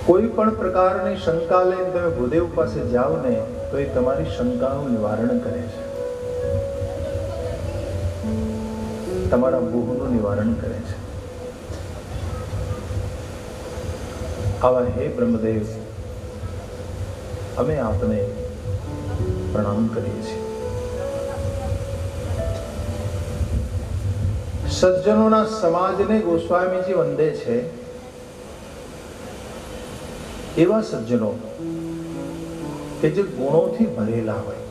કોઈ પણ પ્રકારની શંકા લઈને તમે ભૂદેવ પાસે જાઓ ને તો એ તમારી શંકાનું નિવારણ કરે છે, તમારા મોહનું નિવારણ કરે છે. આવા હે બ્રહ્મદેવ, અમે આપને પ્રણામ કરીએ છીએ. સજ્જનોના સમાજને ગોસ્વામીજી વંદે છે. એવા સજ્જનો કે જે ગુણોથી ભરેલા હોય.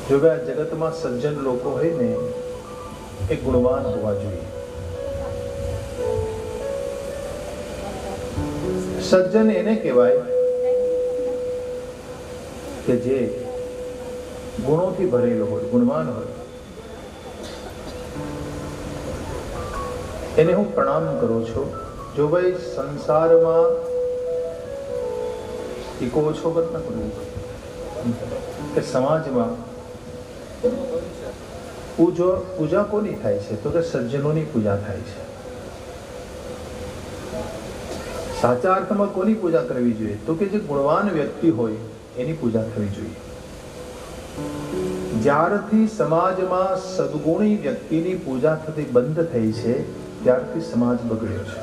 જો આ જગતમાં સજ્જન લોકો હોય ને એ ગુણવાન હોવા જોઈએ. સજ્જન એને કહેવાય કે જે ગુણોથી ભરેલો હોય, ગુણવાન હોય. એને હું પ્રણામ કરું છું. જો ભાઈ સંસારમાં કહો છો કે સમાજમાં પૂજા કોની થાય છે? તો કે સજ્જનોની પૂજા થાય છે. સાચા અર્થમાં કોની પૂજા કરવી જોઈએ? તો કે જે ગુણવાન વ્યક્તિ હોય એની પૂજા થવી જોઈએ. જ્યારથી સમાજમાં સદગુણી વ્યક્તિની પૂજા થતી બંધ થઈ છે ત્યારથી સમાજ બગડ્યો છે.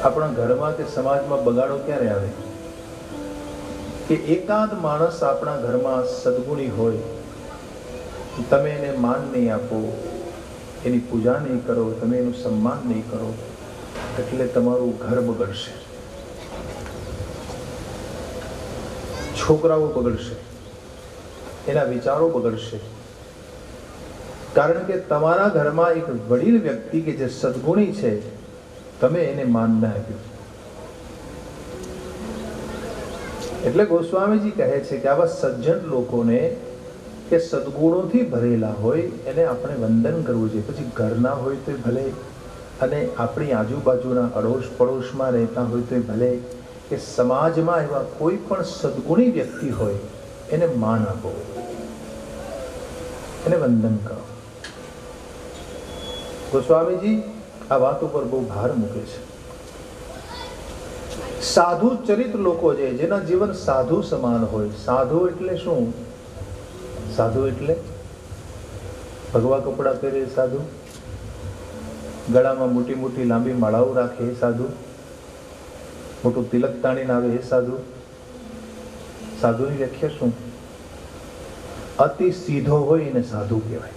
આપણા ઘરમાં કે સમાજમાં બગાડો ક્યારે આવે? કે એકાદ માણસ આપણા ઘરમાં સદગુણી હોય, તમે એને માન નહીં આપો, એની પૂજા નહીં કરો, તમે એનું સન્માન નહીં કરો, એટલે તમારું ઘર બગડશે, છોકરાઓ બગડશે, એના વિચારો બગડશે. કારણ કે તમારા ઘરમાં એક વડીલ વ્યક્તિ કે જે સદગુણી છે, તમે એને માન ન આપ્યું. એટલે ગોસ્વામીજી કહે છે કે આવા સજ્જન લોકોને કે સદગુણોથી ભરેલા હોય એને આપણે વંદન કરવું જોઈએ. પછી ઘરના હોય તો ભલે, અને આપણી આજુબાજુના અડોશ પડોશમાં રહેતા હોય તો ભલે, કે સમાજમાં એવા કોઈ પણ સદગુણી વ્યક્તિ હોય એને માન આપો, એને વંદન કરો. ગોસ્વામીજી આ વાત ઉપર બહુ ભાર મૂકે છે. સાધુ ચરિત લોકો છે, જેના જીવન સાધુ સમાન હોય. સાધુ એટલે શું? સાધુ એટલે ભગવા કપડા પહેરે સાધુ, ગળામાં મોટી મોટી લાંબી માળાઓ રાખે એ સાધુ, મોટું તિલક તાણીને આવે એ સાધુ. સાધુની વ્યાખ્યા શું? અતિ સીધો હોય એને સાધુ કહેવાય.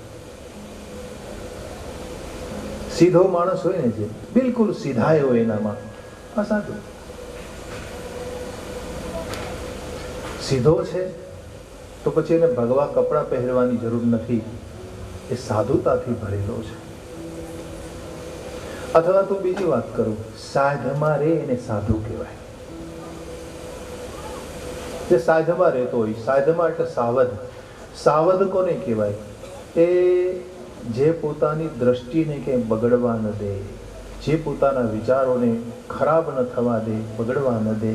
સીધો માણસ હોય ને, જે બિલકુલ સીધાય હોય એનામાં, આ સાધુ. સીધો છે તો પછી એને ભગવા કપડાં પહેરવાની જરૂર નથી, એ સાધુતાથી ભરેલો છે. અથવા તો બીજી વાત કરું, સાધમાં રે એને સાધુ કહેવાય. જે સાધમાં રહેતો હોય, સાધમાં એટલે સાવધ. સાવધ કોને કહેવાય? એ જે પોતાની દ્રષ્ટિને ક્યાંય બગડવા ન દે, જે પોતાના વિચારોને ખરાબ ન થવા દે, બગડવા ન દે,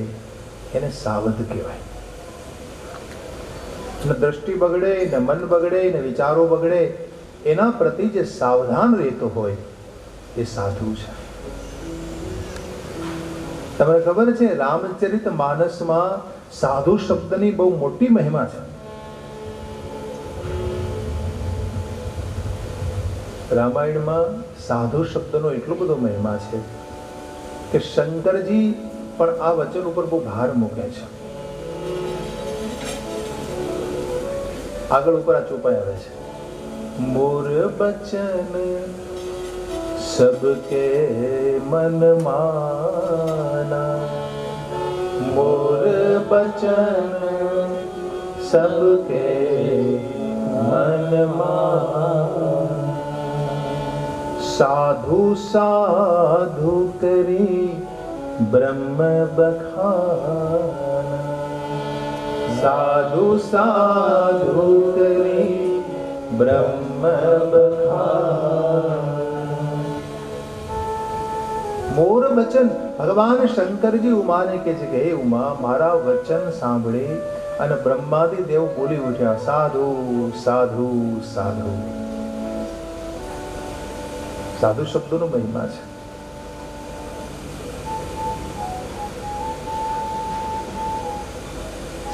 એને સાવધ કહેવાય. દ્રષ્ટિ બગડે ને મન બગડે ને વિચારો બગડે, એના પ્રતિ જે સાવધાન રહેતો હોય એ સાધુ છે. તમને ખબર છે, રામચરિત માનસમાં સાધુ શબ્દની બહુ મોટી મહિમા છે. રામાયણમાં સાધુ શબ્દનો એટલો બધો મહિમા છે કે શંકરજી પણ આ વચન ઉપર બહુ ભાર મૂકે છે. આગળ ઉપર આ ચોપાઈ આવે છે, મોર બચન સબકે મન માના, મોર બચન સબકે મન માના, સાધુ સાધુ કરી બ્રહ્મ બખાના, સાધુ સાધુ કરી બ્રહ્મ બખાના. મોર વચન, ભગવાન શંકરજી ઉમાને કહે છે કે હે ઉમા, મારા વચન સાંભળી અને બ્રહ્માદિ દેવ બોલી ઉઠ્યા, સાધુ સાધુ સાધુ. સાધુ શબ્દોનો મહિમા છે.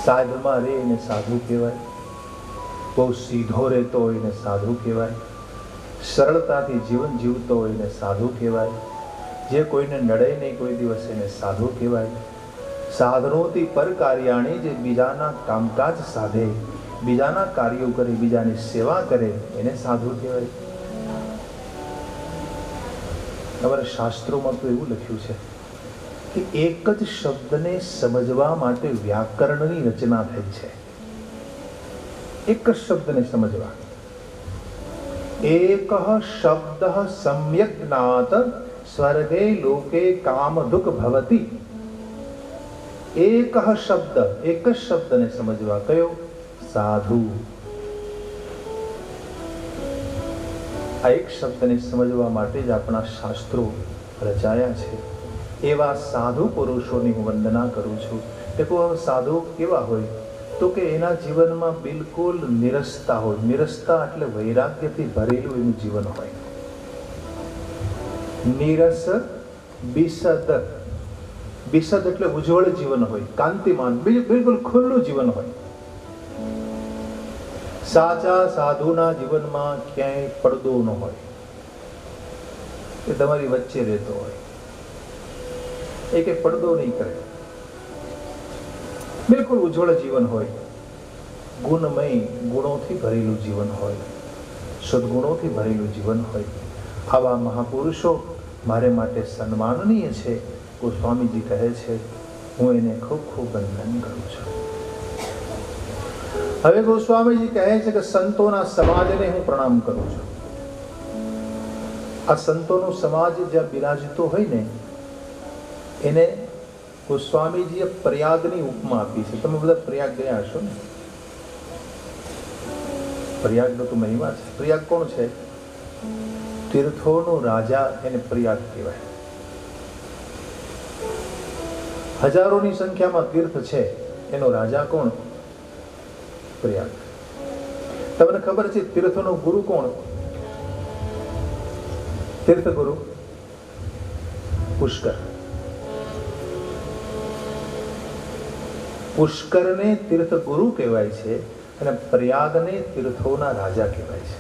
સાધમાં રે એને સાધુ કહેવાય, બહુ સીધો રહેતો હોય એને સાધુ કહેવાય, સરળતાથી જીવન જીવતો હોય એને સાધુ કહેવાય, જે કોઈને નડે નહીં કોઈ દિવસ એને સાધુ કહેવાય. સાધનોથી પર કાર્યાણી, જે બીજાના કામકાજ સાધે, બીજાના કાર્યો કરે, બીજાની સેવા કરે એને સાધુ કહેવાય. અમારા શાસ્ત્રોમાં તો એવું લખ્યું છે કે એક જ શબ્દને સમજવા માટે વ્યાકરણની રચના થઈ છે. એક જ શબ્દને સમજવા. એક શબ્દ સમ્યક જ્ઞાત સ્વર્ગે લોકે કામ દુઃખ ભવતી. એક શબ્દ, એક જ શબ્દને સમજવા. કયો? સાધુ. આ એક શબ્દને સમજવા માટે જ આપણા શાસ્ત્રો રચાયા છે. એવા સાધુ પુરુષોની હું વંદના કરું છું. દેખો, સાધુ કેવા હોય તો કે એના જીવનમાં બિલકુલ નિરસતા હોય. નિરસતા એટલે વૈરાગ્યથી ભરેલું એનું જીવન હોય. નિરસ, બિસદ. બિસદ એટલે ઉજ્જવળ જીવન હોય, કાંતિમાન, બિલકુલ ખુલ્લું જીવન હોય. સાચા સાધુના જીવનમાં ક્યાંય પડદો ન હોય, એ તમારી વચ્ચે રહેતો હોય, એક પડદો નહીં કરે, બિલકુલ ઉજ્જવળ જીવન હોય, ગુણમય, ગુણોથી ભરેલું જીવન હોય, સદગુણોથી ભરેલું જીવન હોય. આવા મહાપુરુષો મારે માટે સન્માનનીય છે. ગોસ્વામીજી કહે છે, હું એને ખૂબ ખૂબ વંદન કરું છું. હવે ગોસ્વામીજી કહે છે કે સંતોના સમાજને હું પ્રણામ કરું છું. આ સંતોનો સમાજ જ્યાં બિરાજતો હોય ને એને ગોસ્વામીજીએ પ્રયાગની ઉપમા આપી છે. તમે બધા પ્રયાગ ગયા હશો ને? પ્રયાગનો તો મહિમા છે. પ્રયાગ કોણ છે? તીર્થોનો રાજા, એને પ્રયાગ કહેવાય. હજારોની સંખ્યામાં તીર્થ છે, એનો રાજા કોણ? પ્રયાગ. તમને ખબર છે તીર્થનો ગુરુ કોણ? તીર્થ ગુરુ પુષ્કર. પુષ્કરને તીર્થ ગુરુ કહેવાય છે અને પ્રયાગને તીર્થોના રાજા કહેવાય છે.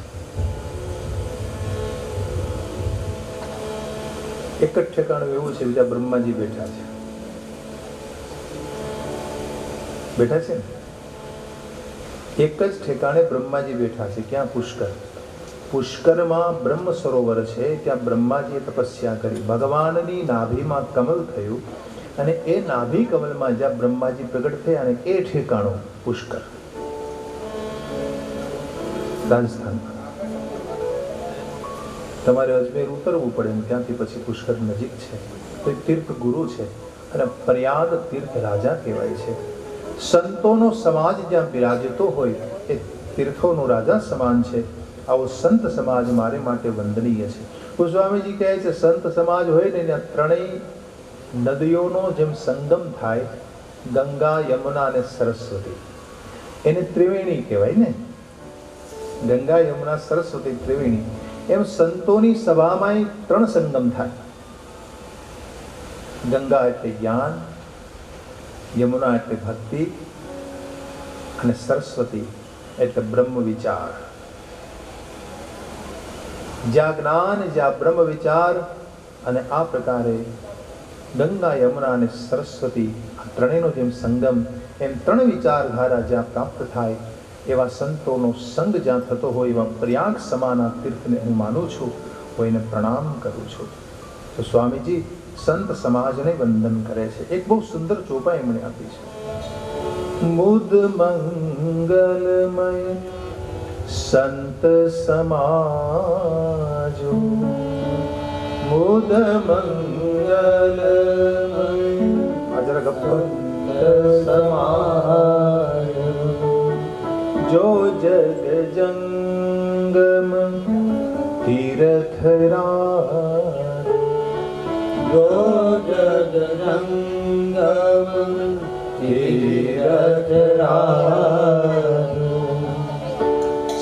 એક જ ઠેકાણું એવું છે જ્યાં બ્રહ્માજી બેઠા છે. બેઠા છે ને? એક જ ઠેકાણે બ્રહ્માજી બેઠા છે. ક્યાં? પુષ્કર. પુષ્કરમાં બ્રહ્મ સરોવર છે, ત્યાં બ્રહ્માજીએ તપસ્યા કરી. ભગવાનની નાભીમાં કમલ થયું અને એ નાભી કમલમાં જ્યાં બ્રહ્માજી પ્રગટ થયા અને એ ઠેકાણું પુષ્કર, રાજસ્થાનમાં. તમારે અજમેર ઉતરવું પડે ને ત્યાંથી પછી પુષ્કર નજીક છે. તો તીર્થ ગુરુ છે અને પ્રયાગ તીર્થ રાજા કહેવાય છે. સંતોનો સમાજ જ્યાં બિરાજતો હોય એ તીર્થોનો રાજા સમાન છે. આવો સંત સમાજ મારે માટે વંદનીય છે. ગોસ્વામીજી કહે છે સંત સમાજ હોય ને ત્યાં ત્રણેય નદીઓનો જેમ સંગમ થાય, ગંગા, યમુના અને સરસ્વતી, એને ત્રિવેણી કહેવાય ને. ગંગા, યમુના, સરસ્વતી ત્રિવેણી. એમ સંતોની સભામાં ત્રણ સંગમ થાય. ગંગા એટલે જ્ઞાન, યમુના એટલે ભક્તિ અને સરસ્વતી એટલે બ્રહ્મ વિચાર. જ્યાં જ્ઞાન, જ્યાં બ્રહ્મ વિચાર અને આ પ્રકારે ગંગા, યમુના અને સરસ્વતી આ ત્રણેયનો જેમ સંગમ, એમ ત્રણ વિચારધારા જ્યાં પ્રાપ્ત થાય એવા સંતોનો સંગ જ્યાં થતો હોય એવા પ્રયાગ સમાના તીર્થને હું માનું છું, હું એને પ્રણામ કરું છું. તો સ્વામીજી સંત સમાજને વંદન કરે છે. એક બહુ સુંદર ચોપા એમણે આપી છે. મુદ મંગલમય સંત સમાજો, મુદ મંગલમય. આ જરા ગપ્પો. સમાજો જો જગ જંગમ તીર્થરા, જો જગ જંગમ તીર્થરા,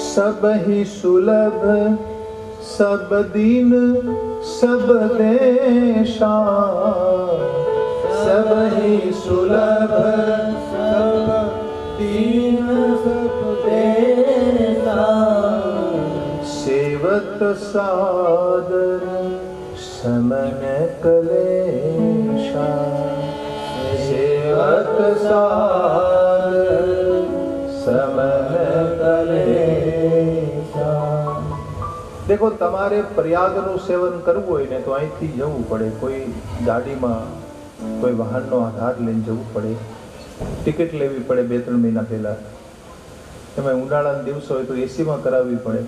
સબહિ સુલભ सब दीन सब देशा सब ही सुलभ सब दीन सब देशा सेवत सादर समन कलेशा सेवत सादर समन कलेशा। देखो તમારે પ્રયાગનું સેવન કરવું હોય ને તો અહીંથી જવું પડે, કોઈ ગાડીમાં કોઈ વાહનનો આધાર લઈને જવું પડે, ટિકિટ લેવી પડે 2-3 મહિના પહેલા, એમાં ઉનાળાના દિવસો હોય તો એસીમાં કરાવવી પડે,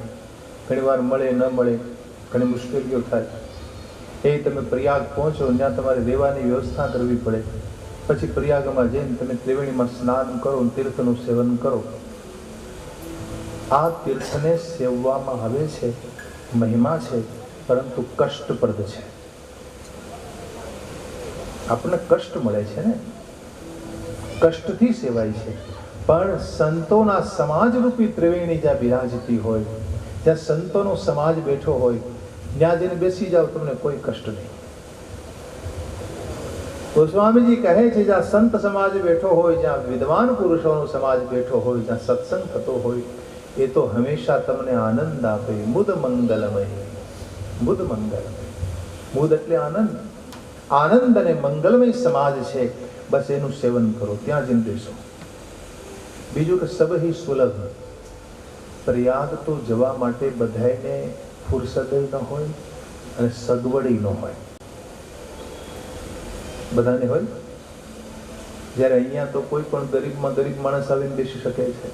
ઘણીવાર મળે ન મળે, ઘણી મુશ્કેલીઓ થાય. એ તમે પ્રયાગ પહોંચો ત્યાં તમારે રહેવાની વ્યવસ્થા કરવી પડે, પછી પ્રયાગમાં જઈને તમે ત્રિવેણીમાં સ્નાન કરો, તીર્થનું સેવન કરો. આ તીર્થને સેવવામાં આવે છે, મહિમા છે, પરંતુ કષ્ટપ્રદ છે. આપણને કષ્ટ મળે છે ને, કષ્ટથી સેવાય છે. પણ સંતોના સમાજ રૂપી ત્રિવેણી જ્યાં બિરાજતી હોય, જ્યાં સંતોનો સમાજ બેઠો હોય, ત્યાં જઈને બેસી જાઓ, તમને કોઈ કષ્ટ નહીં. ગોસ્વામીજી કહે છે જ્યાં સંત સમાજ બેઠો હોય, જ્યાં વિદ્વાન પુરુષોનો સમાજ બેઠો હોય, જ્યાં સત્સંગ થતો હોય, એ તો હંમેશા તમને આનંદ આપે. મુદ મંગલમય, મુદ મંગલમય, મુદ એટલે આનંદ, આનંદ અને મંગલમય સમાજ છે. બસ એનું સેવન કરો, ત્યાં જઈને બેસો. બીજું કે સબ હી સુલભ. પ્રયાગ તો જવા માટે બધાને ફુરસદ ન હોય અને સગવડી ન હોય. બધાને હોય, જ્યારે અહીંયા તો કોઈ પણ ગરીબમાં ગરીબ માણસ આવીને બેસી શકે છે.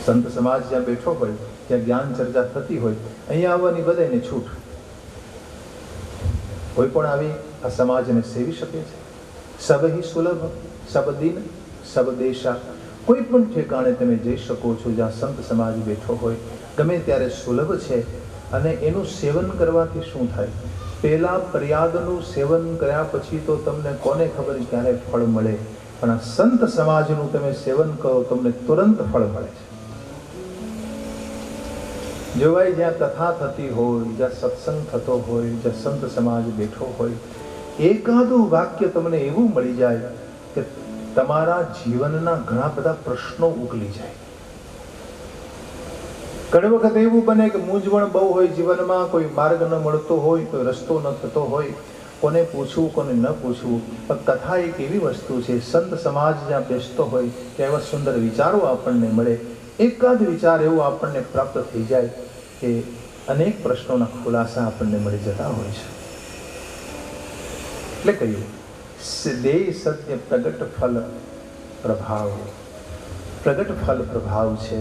સંત સમાજ જ્યાં બેઠો હોય, ત્યાં જ્ઞાન ચર્ચા થતી હોય, અહીંયા આવવાની બધાને છૂટ. કોઈ પણ આવી આ સમાજને સેવી શકે છે. સબ હી સુલભ સબ દિન સબ દેશા. કોઈ પણ ઠેકાણે તમે જઈ શકો છો જ્યાં સંત સમાજ બેઠો હોય, ગમે ત્યારે સુલભ છે. અને એનું સેવન કરવાથી શું થાય? પહેલા પ્રયાગનું સેવન કર્યા પછી તો તમને કોને ખબર ક્યારે ફળ મળે, પણ આ સંત સમાજનું તમે સેવન કરો, તમને તુરંત ફળ મળે છે. જોવાય જ્યાં કથા થતી હોય, જ્યાં સત્સંગ થતો હોય, જ્યાં સંત સમાજ બેઠો હોય, એકાદું વાક્ય તમને એવું મળી જાય કે તમારા જીવનના ઘણા બધા પ્રશ્નો ઉકલી જાય. ઘણી વખત એવું બને કે મૂંઝવણ બહુ હોય જીવનમાં, કોઈ માર્ગ ન મળતો હોય, કોઈ રસ્તો ન થતો હોય, કોને પૂછવું કોને ન પૂછવું. પણ કથા એક એવી વસ્તુ છે, સંત સમાજ જ્યાં બેસતો હોય ત્યાં એવા સુંદર વિચારો આપણને મળે. એકાદ વિચાર એવો આપણને પ્રાપ્ત થઈ જાય કે અનેક પ્રશ્નોના ખુલાસા આપણને મળી જતા હોય છે. એટલે કહ્યું દેહ સત્ય પ્રગટ ફલ પ્રભાવ. પ્રગટ ફલ પ્રભાવ છે.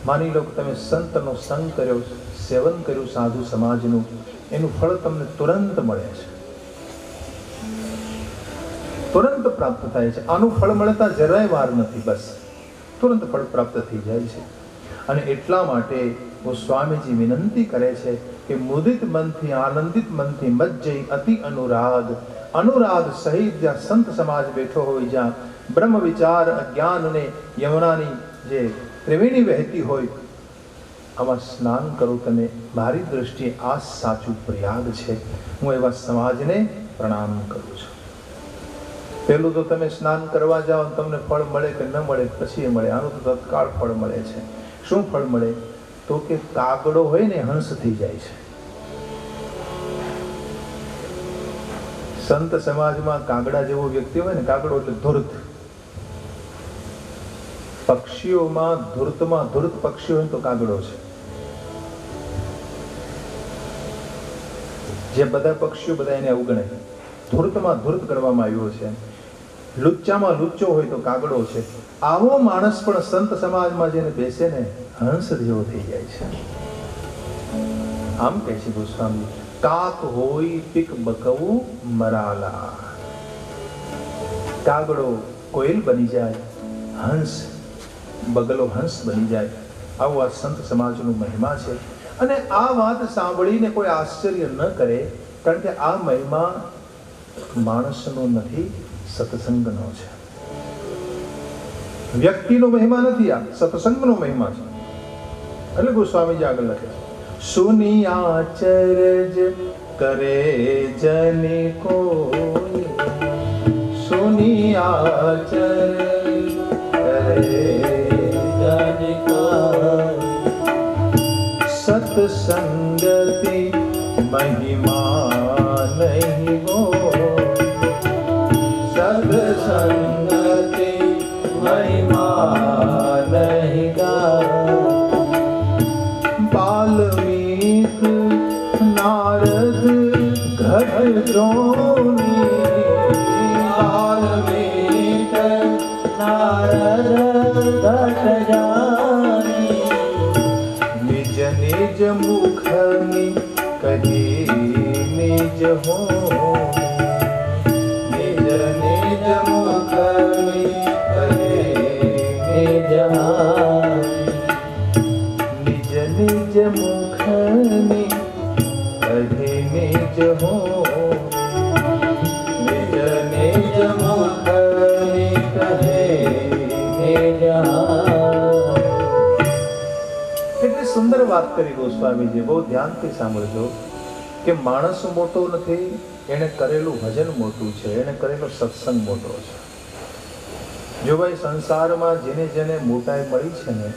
માની લો કે તમે સંતનો સંગ કર્યો, સેવન કર્યું સાધુ સમાજનું, એનું ફળ તમને તુરંત મળે છે, તુરંત પ્રાપ્ત થાય છે. આનું ફળ મળતા જરાય વાર નથી, બસ તુરંત ફળ પ્રાપ્ત થઈ જાય છે. અને એટલા માટે ગોસ્વામીજી વિનંતી કરે છે કે મુદિત મનથી, આનંદિત મનથી મજ્જઈ અતિ અનુરાગ. અનુરાગ સહિત જ્યાં સંત સમાજ બેઠો હોય, જ્યાં બ્રહ્મ વિચાર અજ્ઞાન અને યમુનાની જે ત્રિવેણી વહેતી હોય, આમાં સ્નાન કરો તમે. મારી દ્રષ્ટિએ આ સાચું પ્રયાગ છે. હું એવા સમાજને પ્રણામ કરું છું. પહેલું તો તમે સ્નાન કરવા જાઓ, તમને ફળ મળે કે ન મળે પછી એ મળે. આનું તો તત્કાળ ફળ મળે છે. શું ફળ મળે? તો કે કાગડો હોય ને હંસ થઈ જાય છે. સંત સમાજમાં કાગડા જેવો વ્યક્તિ હોય ને, કાગડો એટલે ધૂર્ત. પક્ષીઓમાં ધૂર્તમાં ધૂર્ત પક્ષી હોય તો કાગડો છે. જે બધા પક્ષીઓ બધા એને અવગણે, ધૂર્તમાં ધૂર્ત ગણવામાં આવ્યો છે. લુચ્ચામાં લુચ્ચો હોય તો કાગડો છે. આવો માણસ પણ સંત સમાજમાં જેને બેસે ને, હંસ જેવો થઈ જાય છે. આમ કહે છે ગોસ્વામી, કાક હોય પીક બકવું મરાલા. કાગડો કોયલ બની જાય, હંસ બગલો હંસ બની જાય. આવું આ સંત સમાજનું મહિમા છે. અને આ વાત સાંભળીને કોઈ આશ્ચર્ય ન કરે, કારણ કે આ મહિમા માણસનો નથી, સત્સંગનો છે. વ્યક્તિનો મહિમા નથી, આ સત્સંગનો મહિમા છે. એટલે ગોસ્વામીજી આગળ લખે છે, સુનિયા ચરજ કરે જની કોઈ, સુનિયા ચરજ કરે જની કોઈ, સત્સંગતિ મહિમા નહીં ગો, સત્સંગતિ મહિમા નહીં ગા. વાલ્મીક નારદ ઘટ જોની, વાલ્મીક નારદ ઘટ જાની, નિજ નિજ મુખની કહી નિજ હો, નિજ નિજ મુખની કહી નિજ નિજ નિજ મુખની કહી નિજ હો, નિજ નિજ મુખની કહી નિજ. કેટલી સુંદર વાત કરી ગોસ્વામીજી, બહુ ધ્યાનથી સાંભળજો કે માણસ મોટો નથી, એને કરેલું ભજન મોટું છે, એને કરેલો સત્સંગ મોટો છે. જો ભાઈ સંસારમાં જેને જેને મોટાઈ મળી છે ને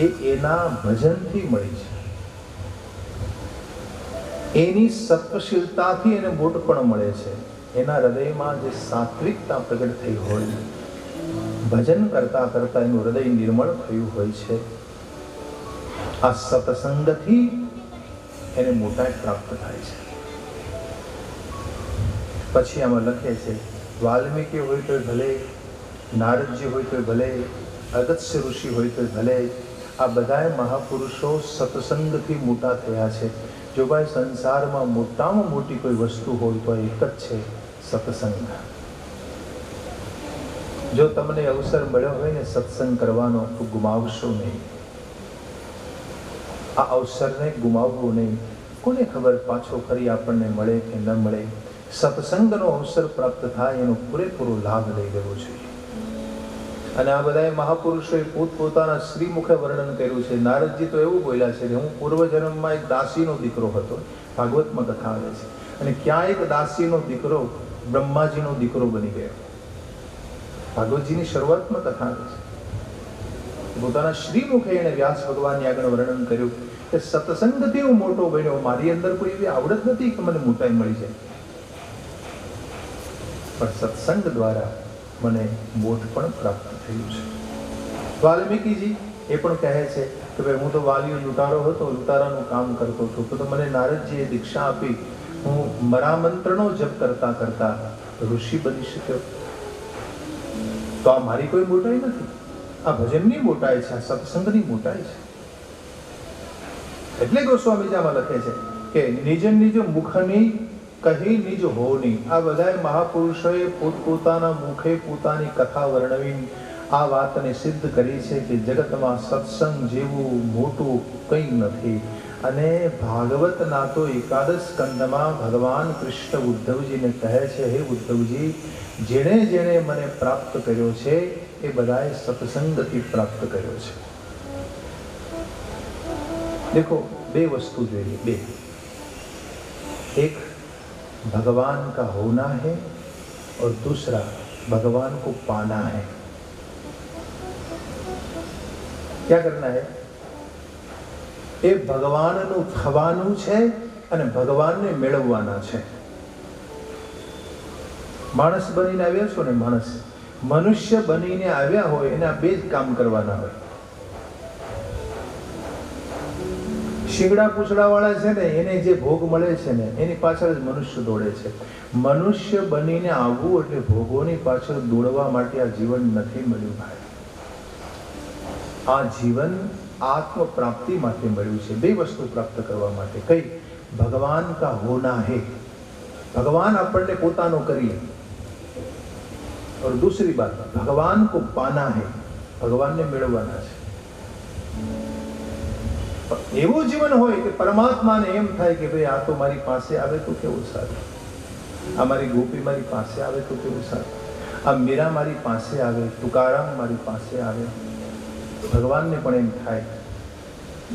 એ એના ભજનથી મળી છે, એની સત્વશીલતાથી એને મોટપણ મળે છે, એના હૃદયમાં જે સાત્વિકતા પ્રગટ થઈ હોય, ભજન કરતા કરતા એનું હૃદય નિર્મળ થયું હોય છે. આ સત્સંગથી એને મોટાઈ પ્રાપ્ત થાય છે. પછી આમાં લખે છે વાલ્મીકી હોય તો ભલે, નારદજી હોય તો ભલે, અગસ્ત્ય ઋષિ હોય તો ભલે, આ બધાય મહાપુરુષો સત્સંગથી મોટા થયા છે. જો ભાઈ સંસારમાં મોટામાં મોટી કોઈ વસ્તુ હોય તો એક જ છે, સત્સંગ. જો તમને અવસર મળ્યો હોય ને સત્સંગ કરવાનો તો ગુમાવશો નહીં. આ અવસરને ગુમાવવો નહીં. કોને ખબર પાછો ફરી આપણને મળે કે ન મળે. સત્સંગનો અવસર પ્રાપ્ત થાય એનો પૂરેપૂરો લાભ લઈ લેવો જોઈએ. અને આ બધા મહાપુરુષોએ પોતપોતાના શ્રીમુખે વર્ણન કર્યું છે. નારદજી તો એવું બોલ્યા છે કે હું પૂર્વજન્મમાં એક દાસીનો દીકરો હતો. ભાગવતમાં કથા આવે છે. અને ક્યાં એક દાસીનો દીકરો બ્રહ્માજીનો દીકરો બની ગયો. ભાગવતજીની શરૂઆતમાં કથા આવે છે. પોતાના શ્રીમુખે એને વ્યાસ ભગવાનની આગળ વર્ણન કર્યું કે સત્સંગથી હું મોટો બન્યો. મારી અંદર કોઈ એવી આવડત નથી કે મને મોટાઈ મળી જાય, પણ સત્સંગ દ્વારા મને મોટ પણ પ્રાપ્ત થયું છે. વાલ્મીકીજી એ પણ કહે છે કે ભાઈ હું તો વાલીઓ લૂંટારો હતો, લૂંટારાનું કામ કરતો હતો, તો મને નારદજીએ દીક્ષા આપી, હું મરા મંત્રનો જપ કરતા કરતા ઋષિ બની શક્યો. તો આ મારી કોઈ મોટાઈ નથી, આ ભજનની મોટાઈ છે, આ સત્સંગની મોટાઈ છે. એટલે ગોસ્વામીજીમાં લખે છે કે નિજ નિજ મુખની કહી નિજ હોની. આ બધા મહાપુરુષોએ પોતપોતાના મુખે પોતાની કથા વર્ણવી આ વાતને સિદ્ધ કરી છે કે જગતમાં સત્સંગ જેવું મોટું કંઈ નથી. અને ભાગવતના તો એકાદશ સ્કંદમાં ભગવાન કૃષ્ણ ઉદ્ધવજીને કહે છે, હે ઉદ્ધવજી, જેણે જેણે મને પ્રાપ્ત કર્યો છે એ બધાએ સત્સંગથી પ્રાપ્ત કર્યો છે. देखो બે वस्तु જોઈએ, બે. एक भगवान का होना है और दूसरा भगवान को पाना है. क्या करना है? એ ભગવાનનું થવાનું છે અને ભગવાનને મેળવવાના છે. માણસ બનીને આવ્યા છો ને, માણસ મનુષ્ય બનીને આવ્યા હોય એને આ બે જ કામ કરવાના હોય. શીંગડા પૂછડા વાળા છે ને એને જે ભોગ મળે છે ને એની પાછળ જ મનુષ્ય દોડે છે. મનુષ્ય બનીને આવવું એટલે ભોગોની પાછળ દોડવા માટે આ જીવન નથી મળ્યું ભાઈ. આ જીવન આત્મ પ્રાપ્તિ માટે મળ્યું છે. બે વસ્તુ પ્રાપ્ત કરવા માટે. કઈ? ભગવાન કા હોના હે, ભગવાન આપણને પોતાનો કરીએ. और दूसरी बात भगवान को पाना है, ભગવાનને મેળવવાના છે. એવું જીવન હોય કે પરમાત્માને એમ થાય કે ભાઈ આ તો મારી પાસે આવે તો કેવું સારું, આ મારી ગોપી મારી પાસે આવે તો કેવું સારું, આ મીરા મારી પાસે આવે, તુકારામ મારી પાસે આવે. ભગવાનને પણ એમ થાય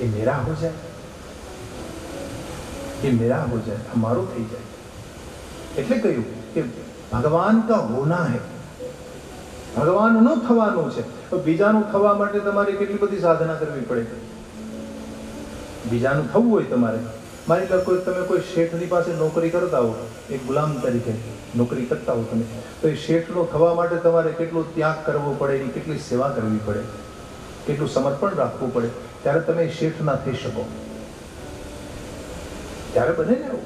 એ મેરા હો જાય, ये मेरा हो जाए, हमारो થઈ જાય. એટલે કહ્યું કે ભગવાન કા હોના હૈ, ભગવાનનું થવાનું છે. તો બીજાનું થવા માટે તમારે કેટલી બધી સાધના કરવી પડે. બીજાનું થવું હોય તમારે, માની લો કોઈ તમે કોઈ શેઠની પાસે નોકરી કરતા હો, એક ગુલામ તરીકે નોકરી કરતા હો તમે, તો એ શેઠનો થવા માટે તમારે કેટલો ત્યાગ કરવો પડે, એની કેટલી સેવા કરવી પડે, કેટલું સમર્પણ રાખવું પડે, ત્યારે તમે શેઠ ના થઈ શકો. ત્યારે બને ને એવું.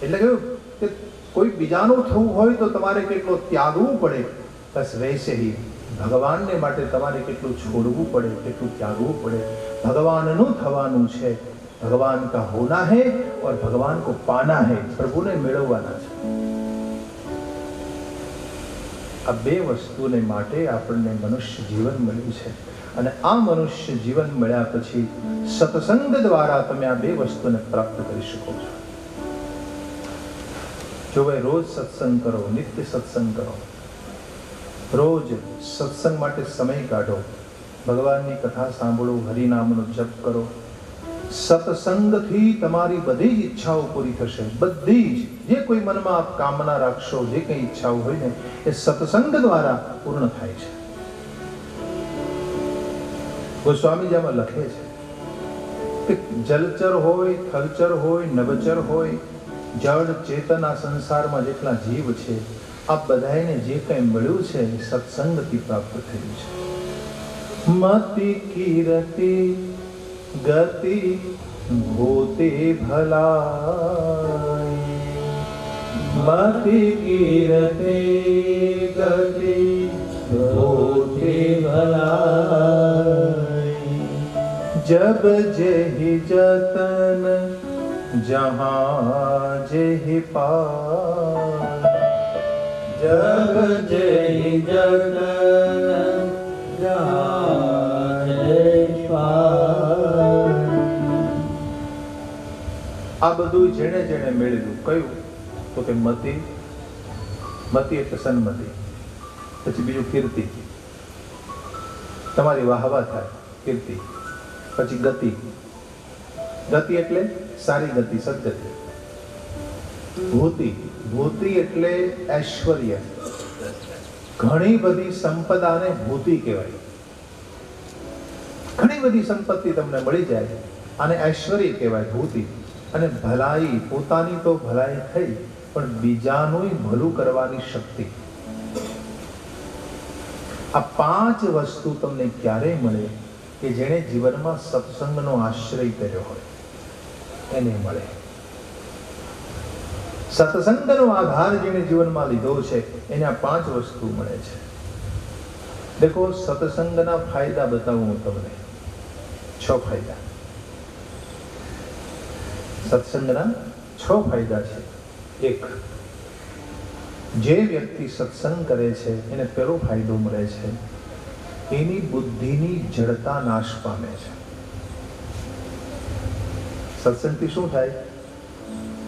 એટલે કહ્યું કે કોઈ બીજાનું થવું હોય તો તમારે કેટલો ત્યાગવું પડે, બસ વૈસે ही ભગવાનને માટે તમારે કેટલું છોડવું પડે, કેટલું ત્યાગવું પડે. ભગવાનનું થવાનું છે, ભગવાન કા હોના है और भगवान को पाना है, પ્રભુને મેળવવાના છે. આ બે વસ્તુને માટે આપણને મનુષ્ય જીવન મળ્યું છે. અને આ મનુષ્ય જીવન મળ્યા પછી સત્સંગ દ્વારા તમે આ બે વસ્તુને પ્રાપ્ત કરી શકો છો. જો ભાઈ રોજ સત્સંગ કરો, નિત્ય સત્સંગ કરો, રોજ સત્સંગ માટે સમય કાઢો, ભગવાનની કથા સાંભળો, હરિનામનો જપ કરો. સત્સંગથી તમારી બધી જ ઈચ્છાઓ પૂરી થશે. બધી જ જે કોઈ મનમાં આપ કામના રાખશો, જે કંઈ ઈચ્છાઓ હોય ને, એ સત્સંગ દ્વારા પૂર્ણ થાય છે. ગોસ્વામીજીમાં લખે છે કે જલચર હોય, થલચર હોય, નભચર હોય, જળ ચેતન આ સંસારમાં જેટલા જીવ છે, આ બધાને જે કંઈ મળ્યું છે એ સત્સંગથી પ્રાપ્ત થયું છે. મતિ કીરતિ ગતિ ભૂતે ભલાઈ, મતિ કીરતિ ગતિ ભૂતે ભલાઈ, જબ જેહી જતન જહાં જેહી પાય, જબ જેહી જતન જહાં જેહી પાય. આ બધું જેણે જેણે મેળવ્યું કયું તો કે મતિ. મતિ એટલે સન્મતિ. પછી બીજું કીર્તિ, તમારી વાહવા થાય, કીર્તિ. પછી ગતિ. ગતિ એટલે સારી ગતિ, સદગતિ. ભૂતિ. ભૂતિ એટલે ઐશ્વર્ય. ઘણી બધી સંપદાને ભૂતિ કહેવાય. ઘણી બધી સંપત્તિ તમને મળી જાય, આને ઐશ્વર્ય કહેવાય, ભૂતિ. અને ભલાઈ, પોતાની તો ભલાઈ થઈ, પણ બીજાનું ભલું કરવાની શક્તિ. આ પાંચ વસ્તુ તમને ક્યારે મળે કે જેણે જીવનમાં સત્સંગનો આશ્રય કર્યો હોય એને મળે. સત્સંગનો આધાર જેણે જીવનમાં લીધો છે એને આ પાંચ વસ્તુ મળે છે. દેખો, સત્સંગના ફાયદા બતાવું હું તમને. 6 ફાયદા. સત્સંગના 6 ફાયદા છે. 1, જે વ્યક્તિ સત્સંગ કરે છે એને પહેલો ફાયદો મળે છે, એની બુદ્ધિની જડતા નાશ પામે છે. સત્સંગથી શું થાય?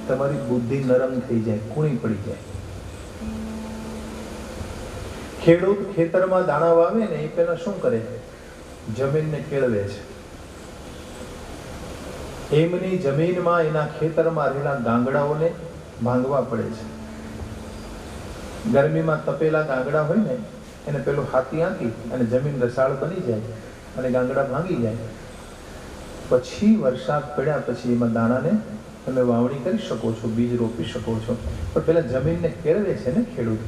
તમારી બુદ્ધિ નરમ થઈ જાય, કૂણી પડી જાય. ખેડૂત ખેતરમાં દાણા વાવે ને એ પહેલા શું કરે? જમીનને કેળવે છે. એમની જમીનમાં એના ખેતરમાં રહેલા ગાંગડાઓને ભાંગવા પડે છે. ગરમીમાં તપેલા ગાંગડા હોય ને એને પેલું હાથી આંકી અને જમીન રસાળ બની જાય અને ગાંગડા ભાંગી જાય. પછી વરસાદ પડ્યા પછી એમાં દાણાને તમે વાવણી કરી શકો છો, બીજ રોપી શકો છો. પણ પેલા જમીનને કેળવે છે ને ખેડૂત.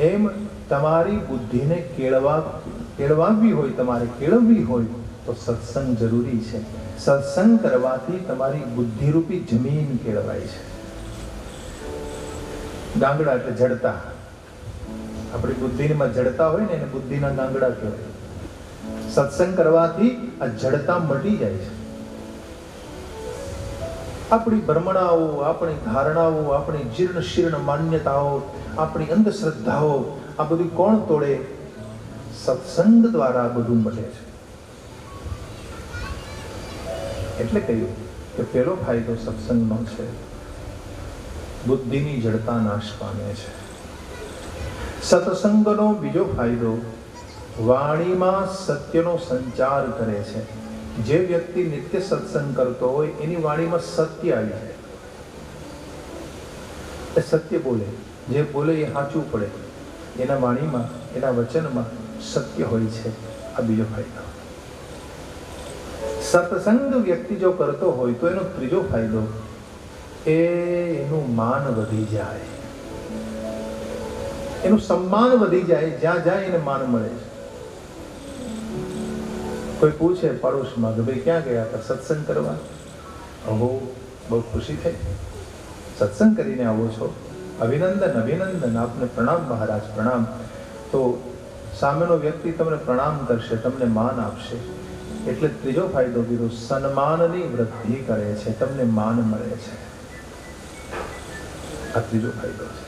એમ તમારી બુદ્ધિને કેળવાવી હોય, તમારે કેળવવી હોય તો સત્સંગ જરૂરી છે. સત્સંગ કરવાથી તમારી બુદ્ધિરૂપી જમીન કેળવાય છે. ગાંગડા એટલે જડતા. આપણી બુદ્ધિમાં જડતા હોય ને એને બુદ્ધિના ગાંગડા કહેવાય. સત્સંગ કરવાથી આ જડતા મટી જાય છે. આપણી ભ્રમણાઓ, આપણી ધારણાઓ, આપણી જીર્ણ શીર્ણ માન્યતાઓ, આપણી અંધશ્રદ્ધાઓ, આ બધું કોણ તોડે? સત્સંગ દ્વારા બધું મળે છે. એટલે કહ્યું કે પહેલો ફાયદો સત્સંગનો છે, બુદ્ધિની જડતા નાશ પામે છે. સત્સંગનો બીજો ફાયદો, વાણીમાં સત્યનો સંચાર કરે છે. જે વ્યક્તિ નિત્ય સત્સંગ કરતો હોય એની વાણીમાં સત્ય આવી જાય. એ સત્ય બોલે, જે બોલે એ સાચું પડે, એના વાણીમાં એના વચનમાં સત્ય હોય છે. આ બીજો ફાયદો. સત્સંગ વ્યક્તિ જો કરતો હોય તો એનો ત્રીજો ફાયદો એનું માન વધી જાય, એનું સન્માન વધી જાય. જ્યાં જાય એને માન મળે છે. કોઈ પૂછે પડોશમાં કે ભાઈ ક્યાં ગયા હતા? સત્સંગ કરવા. અહો, બહુ ખુશી થઈ, સત્સંગ કરીને આવો છો, અભિનંદન અભિનંદન, આપને પ્રણામ મહારાજ પ્રણામ. તો સામેનો વ્યક્તિ તમને પ્રણામ કરશે, તમને માન આપશે. એટલે ત્રીજો ફાયદો કીધો, સન્માનની વૃદ્ધિ કરે છે, તમને માન મળે છે. આ ત્રીજો ફાયદો છે.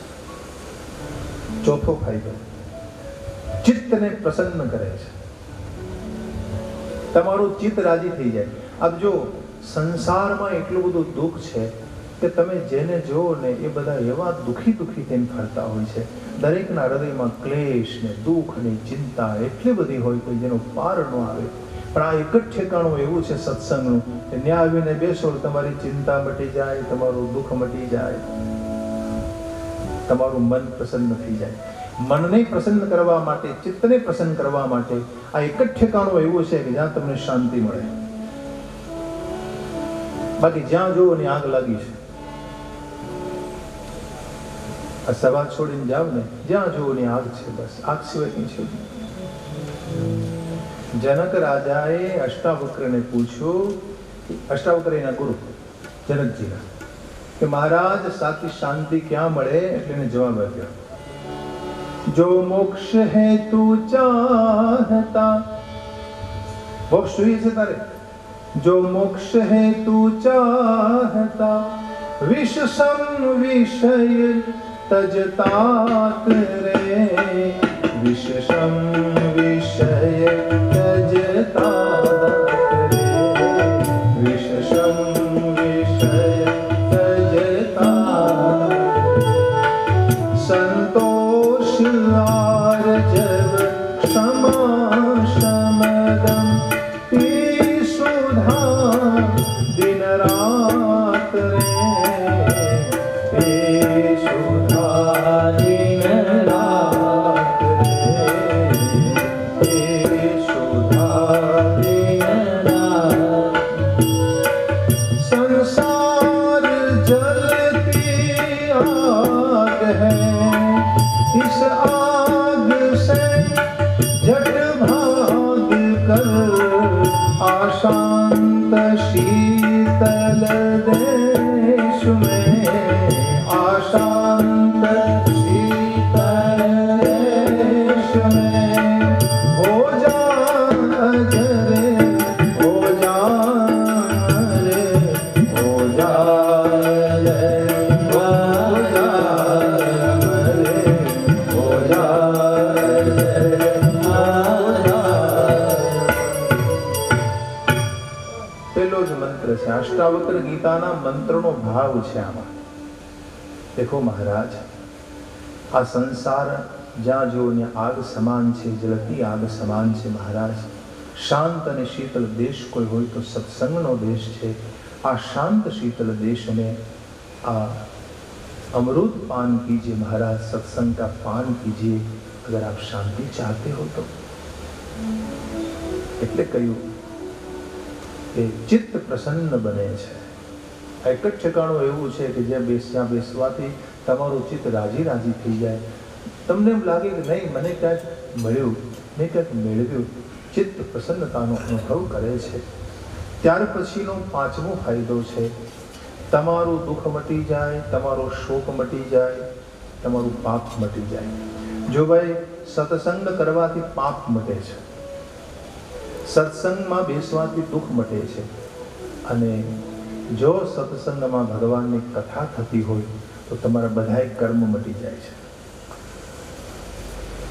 ચોથો ફાયદો, ચિત્તને પ્રસન્ન કરે છે. તમારું ચિત્ત રાજી થઈ જાય. આપ જો સંસારમાં એટલું બધું દુઃખ છે કે તમે જેને જુઓ ને એ બધા એવા દુઃખી થઈને ફરતા હોય છે. દરેકના હૃદયમાં ક્લેશ ને દુઃખ ને ચિંતા એટલી બધી હોય કોઈ જેનો પાર ન આવે. પણ આ એક જ ઠેકાણું એવું છે સત્સંગનું, ત્યાં આવીને બેસો, તમારી ચિંતા મટી જાય, તમારું દુઃખ મટી જાય, તમારું મન પ્રસન્ન થઈ જાય. મનને પ્રસન્ન કરવા માટે, ચિત્તને પ્રસન્ન કરવા માટે આ એક જ ઠેકાણું એવું છે કે જ્યાં તમને શાંતિ મળે. બાકી જ્યાં જુઓ ને આગ લાગી છે. આ સભા છોડીને જાવ ને, જ્યાં જુઓ ને આગ છે, બસ આગ સિવાય કઈ છે. જનક રાજાએ અષ્ટાવક્રને પૂછ્યું, અષ્ટાવક્ર એના ગુરુ જનકજીના, કે મહારાજ સાચી શાંતિ ક્યાં મળે? એટલે એને જવાબ આપ્યો, જો મોક્ષ હેતુ ચાહતા, મોક્ષ જોઈએ છે તારે, જો મોક્ષ હેતુ ચાહતા વિષ સમ વિષય તજતા કરે, વિષ સમ વિષય તજતા કરે, વિષ સમ વિષય તજતા, સંતોષ આર્જવ ક્ષમા સમદમ સુધા દિન રાત રે, સુધા દિન રાત રે, સુધા દિન રાત. સંસાર જલતી आग है, इस आग से झट भाग कर आशांत शीतल देश में, आशांत शीतल देश में हो जा रे, हो जा रे, हो जा रे, हो जा रे, हो जा रे, પેલો જ મંત્ર છે. અષ્ટાવક્ર ગીતાના મંત્રનો ભાવ છે આમાં. દેખો મહારાજ, આ સંસાર જ્યાં જો ને આગ સમાન છે, જલતી આગ સમાન છે મહારાજ. શાંત અને શીતલ દેશ કોઈ હોય તો સત્સંગનો દેશ છે. આ શાંત શીતલ દેશને આ अमृत पान कीजिए महाराज, सत्संग का पान कीजिए अगर आप शांति चाहते हो तो. એટલે કહ્યું કે ચિત્ત પ્રસન્ન બને છે. એક જ ઠેકાણું એવું છે કે જ્યાં બેસવાથી તમારું ચિત્ત રાજી થઈ જાય. તમને એમ લાગે કે નહીં, મને ક્યાંક મળ્યું, મેં ક્યાંક મેળવ્યું. ચિત્ત પ્રસન્નતાનો અનુભવ કરે છે. ત્યાર પછીનો પાંચમો ફાયદો છે, તમારું દુઃખ મટી જાય, તમારો શોક મટી જાય, તમારું પાપ મટી જાય. જો ભાઈ સત્સંગ કરવાથી પાપ મટે છે, સત્સંગમાં બેસવાથી દુઃખ મટે છે, અને જો સત્સંગમાં ભગવાનની કથા થતી હોય તો તમારા બધાય કર્મ મટી જાય છે.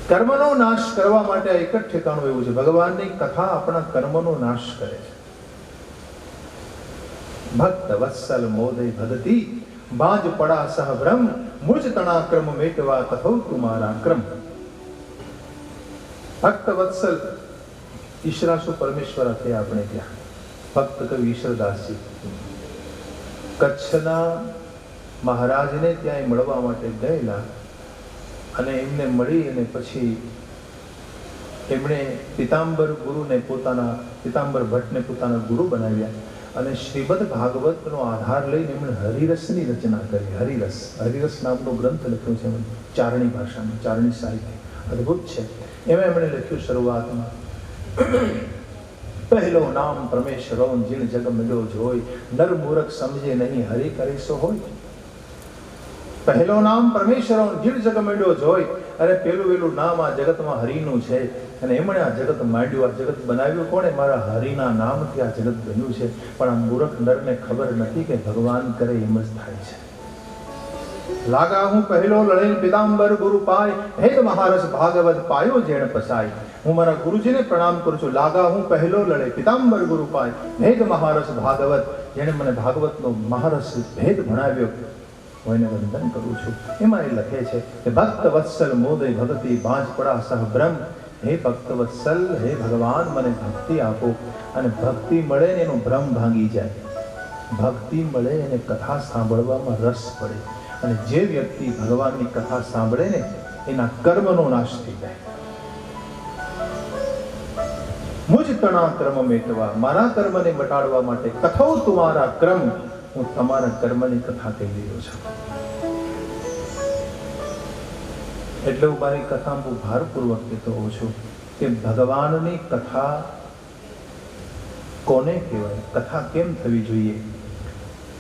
કર્મનો નાશ કરવા માટે એક જ ઠેકાણું એવું છે, ભગવાનની કથા આપણા કર્મનો નાશ કરે છે. ભક્ત વત્સલ મોદય ભગતી બાજ પડા સહ ભ્રમ મુજ તણા ક્રમ મેટવા તથો તુમારા ક્રમ. ભક્ત વત્સલ ઈશ્વરાસુ પરમેશ્વર હતા આપણે ત્યાં. ભક્ત કવિ ઈશ્વરદાસજી કચ્છના મહારાજને ત્યાં મળવા માટે ગયેલા અને એમને મળી અને પછી એમણે પીતાંબર ભટ્ટને પોતાના ગુરુ બનાવ્યા અને શ્રીમદ ભાગવતનો આધાર લઈને એમણે હરિરસની રચના કરી. હરિરસ નામનો ગ્રંથ લખ્યો છે ચારણી ભાષામાં, ચારણી સાહિત્ય અદ્ભુત છે. એમાં એમણે લખ્યું શરૂઆતમાં, પહેલો નામ પરમેશ્વરો જીણ જગ મળ્યો જોઈ, નર મૂરખ સમજે નહીં હરિ કરે સો હોય. પહેલો નામ પરમેશ્વરો જીણ જગ મળ્યો જોઈ, અરે પેલું નામ આ જગતમાં હરિનું છે અને એમણે આ જગત માંડ્યું, આ જગત બનાવ્યું કોણે? મારા હરિના નામથી આ જગત બન્યું છે. પણ આ મૂરખ નરને ખબર નથી કે ભગવાન કરે એમ જ થાય છે. લાગા હું પહેલો લડેલ પીતાંબર ગુરુ પાય, હેત મહારસ ભાગવત પાયો જેણ પસાય. હું મારા ગુરુજીને પ્રણામ કરું છું. લાગા હું પહેલો લડે પીતાંબર ગુરુ પાય, ભેદ મહારસ ભાગવત, જેણે મને ભાગવતનો મહારસ ભેદ ભણાવ્યો, હું એને વંદન કરું છું. એમાં એ લખે છે કે ભક્ત વત્સલ મોદય ભગતિ બાંજ પડા સહ બ્રહ્મ. હે ભક્ત વત્સલ, હે ભગવાન મને ભક્તિ આપો. અને ભક્તિ મળે ને એનો ભ્રમ ભાંગી જાય. ભક્તિ મળે એને કથા સાંભળવામાં રસ પડે. અને જે વ્યક્તિ ભગવાનની કથા સાંભળે ને એના કર્મનો નાશ થઈ જાય. મુજ તણા કર્મ મેટવા, મારા કર્મને મટાડવા માટે કથો તુમારા કર્મ, હું તમારા કર્મની કથા કહી રહ્યો છું. એટલે હું મારી કથા બહુ ભારપૂર્વક કહેતો હોઉં છું કે ભગવાનની કથા કોને કહેવાય, કથા કેમ થવી જોઈએ?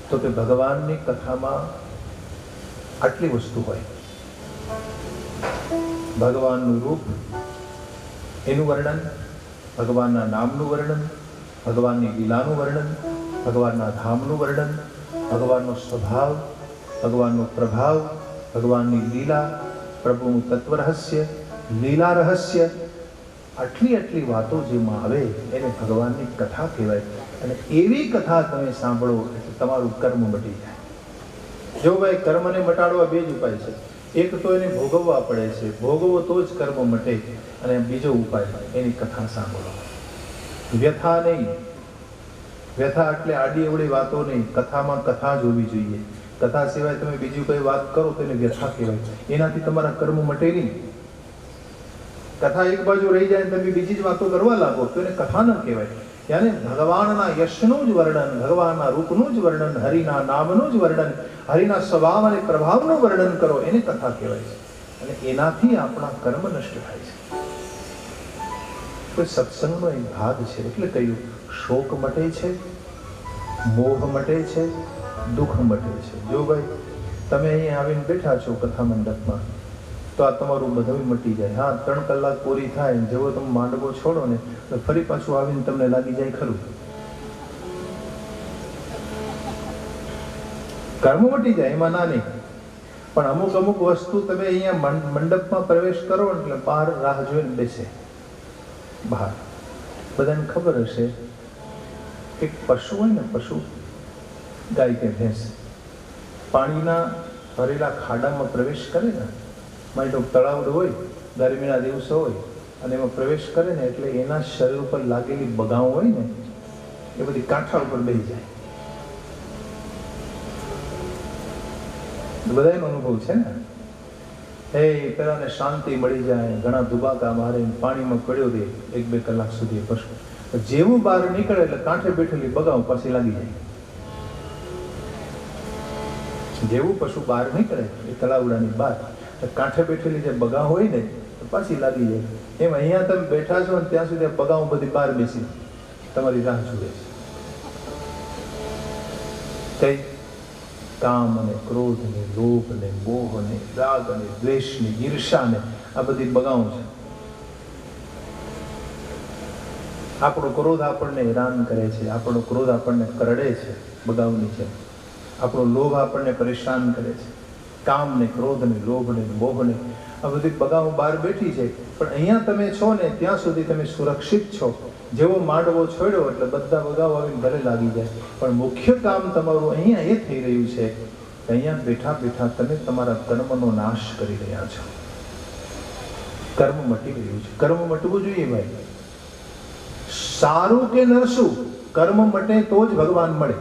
તો કે ભગવાનની કથામાં આટલી વસ્તુ હોય. ભગવાનનું રૂપ, એનું વર્ણન, ભગવાનના નામનું વર્ણન, ભગવાનની લીલાનું વર્ણન, ભગવાનના ધામનું વર્ણન, ભગવાનનો સ્વભાવ, ભગવાનનો પ્રભાવ, ભગવાનની લીલા, પ્રભુનું તત્વ રહસ્ય, લીલા રહસ્ય, આટલી વાતો જેમાં આવે એને ભગવાનની કથા કહેવાય. અને એવી કથા તમે સાંભળો એટલે તમારું કર્મ મટી જાય. જો ભાઈ, કર્મને મટાડવા બે જ ઉપાય છે. એક તો એને ભોગવવા પડે છે, ભોગવો તો જ કર્મ મટે. અને બીજો ઉપાય, એની કથા સાંભળો. વ્યથા નહીં. વ્યથા એટલે આડી અવળી વાતો નહીં. કથામાં કથા જ હોવી જોઈએ. કથા સિવાય તમે બીજી કોઈ વાત કરો તો એને વ્યથા કહેવાય. એનાથી તમારા કર્મ મટે નહીં. કથા એક બાજુ રહી જાય તમે બીજી જ વાતો કરવા લાગો તો એને કથા ન કહેવાય. યાને ભગવાનના યશનું જ વર્ણન, ભગવાનના રૂપનું જ વર્ણન, હરિના નામનું જ વર્ણન, હરિના સ્વભાવ અને પ્રભાવનું વર્ણન કરો, એને કથા કહેવાય છે. અને એનાથી આપણા કર્મ નષ્ટ થાય છે. કોઈ સત્સંગનો એક ભાગ છે. એટલે કહ્યું, શોક મટે છે, મોહ મટે છે, દુઃખ મટે છે. જો ભાઈ તમે અહીંયા આવીને બેઠા છો કથા મંડપમાં, તો આ તમારું બધું મટી જાય. હા, 3 કલાક પૂરી થાય, જેવો તમે માંડવો છોડો ને તો ફરી પાછું આવીને તમને લાગી જાય ખરું. કર્મ મટી જાય, એમાં ના નહીં. પણ અમુક વસ્તુ તમે અહીંયા મંડપમાં પ્રવેશ કરો એટલે બહાર રાહ જોઈને બેસે. બહાર બધાને ખબર હશે કે પશુ હોય ને, પશુ ગાય કે ભેંસ પાણીના ભરેલા ખાડામાં પ્રવેશ કરે ને, માની લો તળાવ હોય, ગરમીના દિવસો હોય અને એમાં પ્રવેશ કરે ને એટલે એના શરીર ઉપર લાગેલી બગાઉ હોય ને એ બધી કાંઠા ઉપર બેસી જાય. બધાનો અનુભવ છે ને. એ પેલાને શાંતિ મળી જાય, ઘણા દુબાકા મારે પાણીમાં પડ્યો રહે 1-2 કલાક સુધી પશુ. જેવું બહાર નીકળે એટલે કાંઠે બેઠેલી બગાઉ પાછી લાગી જાય. જેવું પશુ બહાર નીકળે એ તળાવડાની બહાર, કાંઠે બેઠેલી જે બગા હોય ને પાછી લાગી જાય. એમ અહીંયા તમે બેઠા છો ને ત્યાં સુધી બગાઉ બધી બહાર બેસી તમારી રાહ જુએ છે. કઈ કામ અને ક્રોધ ને, લોભ ને, મોહ ને, રાગ અને દ્વેષ ને, ઈર્ષા ને, આ બધી બગાઉ છે. આપણો ક્રોધ આપણને હેરાન કરે છે, આપણો ક્રોધ આપણને કરડે છે, બગાવની છે. આપણો લોભ આપણને પરેશાન કરે છે. કામ ને, ક્રોધ ને, લોભ ને, મોહ ને, આ બધી બગાઉ બહાર બેઠી છે. પણ અહીંયા તમે છો ને ત્યાં સુધી તમે સુરક્ષિત છો. જેવો માંડવો છોડ્યો એટલે બધા બગાવ આવીને ભલે લાગી જાય. પણ મુખ્ય કામ તમારું અહીંયા એ થઈ રહ્યું છે કે અહીંયા બેઠા બેઠા તમે તમારા કર્મનો નાશ કરી રહ્યા છો. કર્મ મટી રહ્યું છે. કર્મ મટવું જોઈએ ભાઈ. સારું કે નરસું, કર્મ મટે તો જ ભગવાન મળે.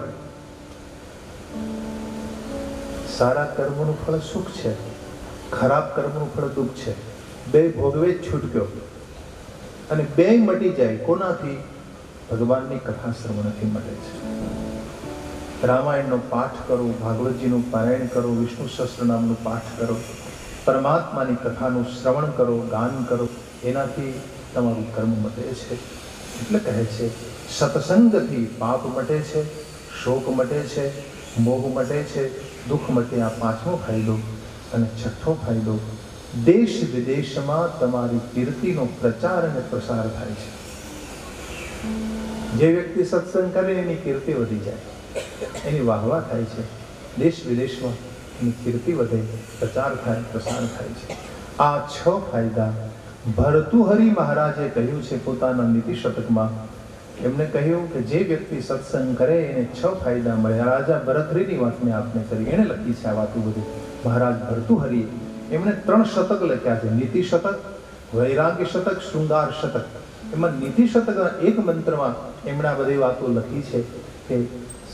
સારા કર્મનું ફળ સુખ છે, ખરાબ કર્મનું ફળ દુઃખ છે. બે ભોગવે જ છૂટક્યો અને બે મટી જાય. કોનાથી? ભગવાનની કથા શ્રવણથી મળે છે. રામાયણનો પાઠ કરો, ભાગવતજીનું પારાયણ કરો, વિષ્ણુ સહસ્રનામનું પાઠ કરો, પરમાત્માની કથાનું શ્રવણ કરો, ગાન કરો, એનાથી તમારું કર્મ મટે છે. એટલે કહે છે સત્સંગથી પાપ મટે છે, શોક મટે છે, મોહ મટે છે, દુઃખ મટે. આ પાંચમો ફાયદો. અને છઠ્ઠો ફાયદો, દેશ વિદેશમાં તમારી કીર્તિનો પ્રચાર અને પ્રસાર થાય છે. જે વ્યક્તિ સત્સંગ કરે એની કીર્તિ વધી જાય, એની વાહવા થાય છે. દેશ વિદેશમાં એની કીર્તિ વધે, પ્રચાર થાય, પ્રસાર થાય છે. આ 6 ફાયદા ભર્તૃહરિ મહારાજે કહ્યું છે પોતાના નીતિ શતકમાં. એમને કહ્યું કે જે વ્યક્તિ સત્સંગ કરે એને 6 ફાયદા મળે. રાજા ભરતહરિની વાત મેં આપને કરી, એણે લખી છે આ વાતો બધી. મહારાજ ભર્તૃહરિએ એમણે 3 શતક લખ્યા છે, નીતિ શતક, વૈરાગ્ય શતક, શૃંગાર શતક. એમાં નીતિ શતકના એક મંત્રમાં એમણે આ બધી વાતો લખી છે કે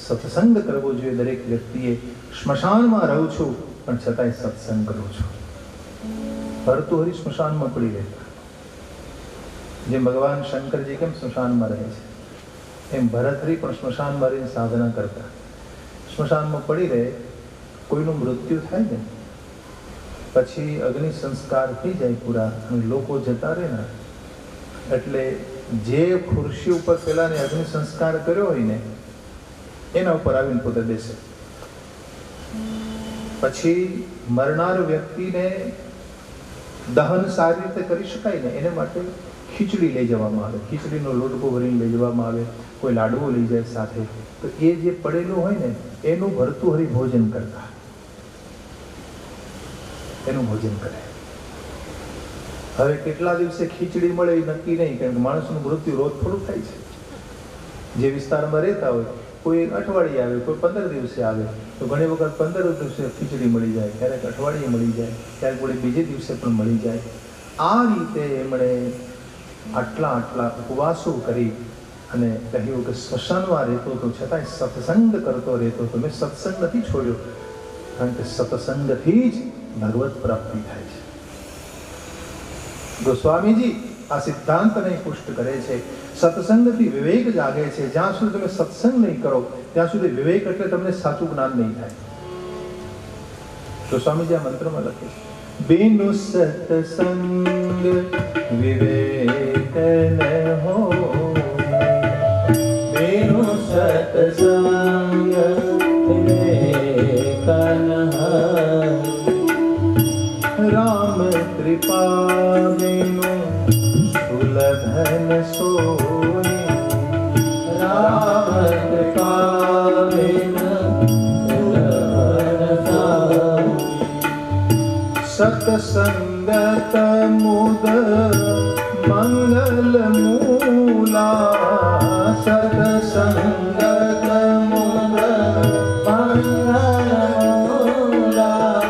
સત્સંગ કરવો જોઈએ દરેક વ્યક્તિએ. સ્મશાનમાં રહું છું પણ છતાંય સત્સંગ કરું છું. ભર્તૃહરિ સ્મશાનમાં પડી રહેતા. જેમ ભગવાન શંકરજી કેમ સ્મશાનમાં રહે છે, એમ ભરતહરિ પણ સ્મશાનમાં રહીને સાધના કરતા. સ્મશાનમાં પડી રહે, કોઈનું મૃત્યુ થાય ને પછી અગ્નિ સંસ્કાર થઈ જાય પૂરા અને લોકો જતા રહે ને, એટલે જે ખુરશી ઉપર પેલાને અગ્નિ સંસ્કાર કર્યો હોય ને એના ઉપર આવીને પોતે બેસે. પછી મરનાર વ્યક્તિને દહન સારી રીતે કરી શકાય ને એને માટે ખીચડી લઈ જવામાં આવે, ખીચડીનો લોટકો ભરીને લઈ જવામાં આવે, કોઈ લાડવો લઈ જાય સાથે. તો એ જે પડેલું હોય ને એનું ભર્તૃહરિ ભોજન કરતા, એનું ભોજન કરે. હવે કેટલા દિવસે ખીચડી મળે એ નક્કી નહીં, કારણ કે માણસનું મૃત્યુ રોજ થોડું થાય છે. જે વિસ્તારમાં રહેતા હોય કોઈ અઠવાડિયે આવે, કોઈ 15 દિવસે આવે, તો ઘણી વખત 15 દિવસે ખીચડી મળી જાય, ક્યારેક અઠવાડિયે મળી જાય, ક્યારેક કોઈ બીજે દિવસે પણ મળી જાય. આ રીતે એમણે આટલા ઉપવાસો કરી અને કહ્યું કે સ્મશાનમાં રહેતો તો છતાંય સત્સંગ કરતો રહેતો તો. મેં સત્સંગ નથી છોડ્યો, કારણ કે સત્સંગથી જ ભગવત પ્રાપ્તિ થાય છે. ગોસ્વામીજી આ સિદ્ધાંતને પુષ્ટ કરે છે. સત્સંગથી વિવેક જાગે છે. જ્યાં સુધી તમે સત્સંગ નહીં કરો ત્યાં સુધી વિવેક એટલે તમને સાચું જ્ઞાન નહીં થાય. ગોસ્વામીજી આ મંત્રમાં લખે છે, બિનુ સત્સંગ વિવેક ન હો, બિનુ સત્સંગ વિવેક ન હો, રામ કૃપા બિનુ સુલભન સોય, રામ કૃપા બિનુ સુલભન સોય, સત્સંગત મુદ મંગલ મૂલા, સત્સંગત મુદ મંગલ મૂલા,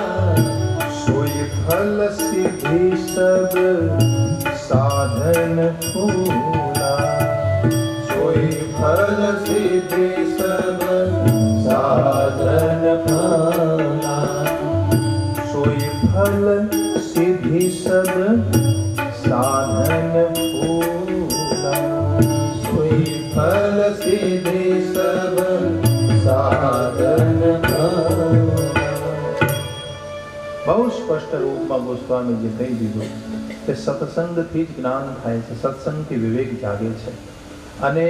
સોય ફલ સિદ્ધિ સબ સાધન ફૂલા, સોય ફલ સિદ્ધિ સબ સાધન ફૂલા, સોય ફલ સિદ્ધિ સબ સાધન ફૂલા, સોય ફલ સિદ્ધિ સબ સાધન ફૂલા. બહુ સ્પષ્ટ રૂપમાં ગોસ્વામીજી કહી દીધું કે સત્સંગથી જ જ્ઞાન થાય છે, સત્સંગથી વિવેક જાગે છે. અને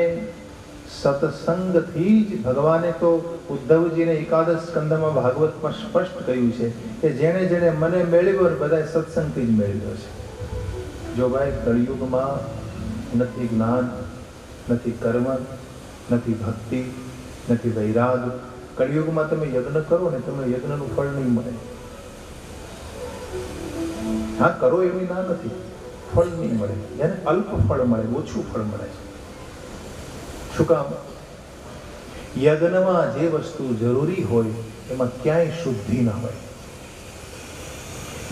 સત્સંગથી જ ભગવાને તો ઉદ્ધવજીને એકાદશ સ્કંદમાં ભાગવતમાં સ્પષ્ટ કહ્યું છે કે જેણે જેણે મને મેળવ્યો ને બધાએ સત્સંગથી જ મેળવ્યો છે. જો ભાઈ કળિયુગમાં નથી જ્ઞાન, નથી કર્મ, નથી ભક્તિ, નથી વૈરાગ. કળિયુગમાં તમે યજ્ઞ કરો ને તમને યજ્ઞનું ફળ નહીં મળે. હા કરો એવી ના નથી, ફળ નહીં મળે. એને અલ્પ ફળ મળે, ઓછું ફળ મળે છે. શું કામ? યજ્ઞમાં જે વસ્તુ જરૂરી હોય એમાં ક્યાંય શુદ્ધિ ના હોય.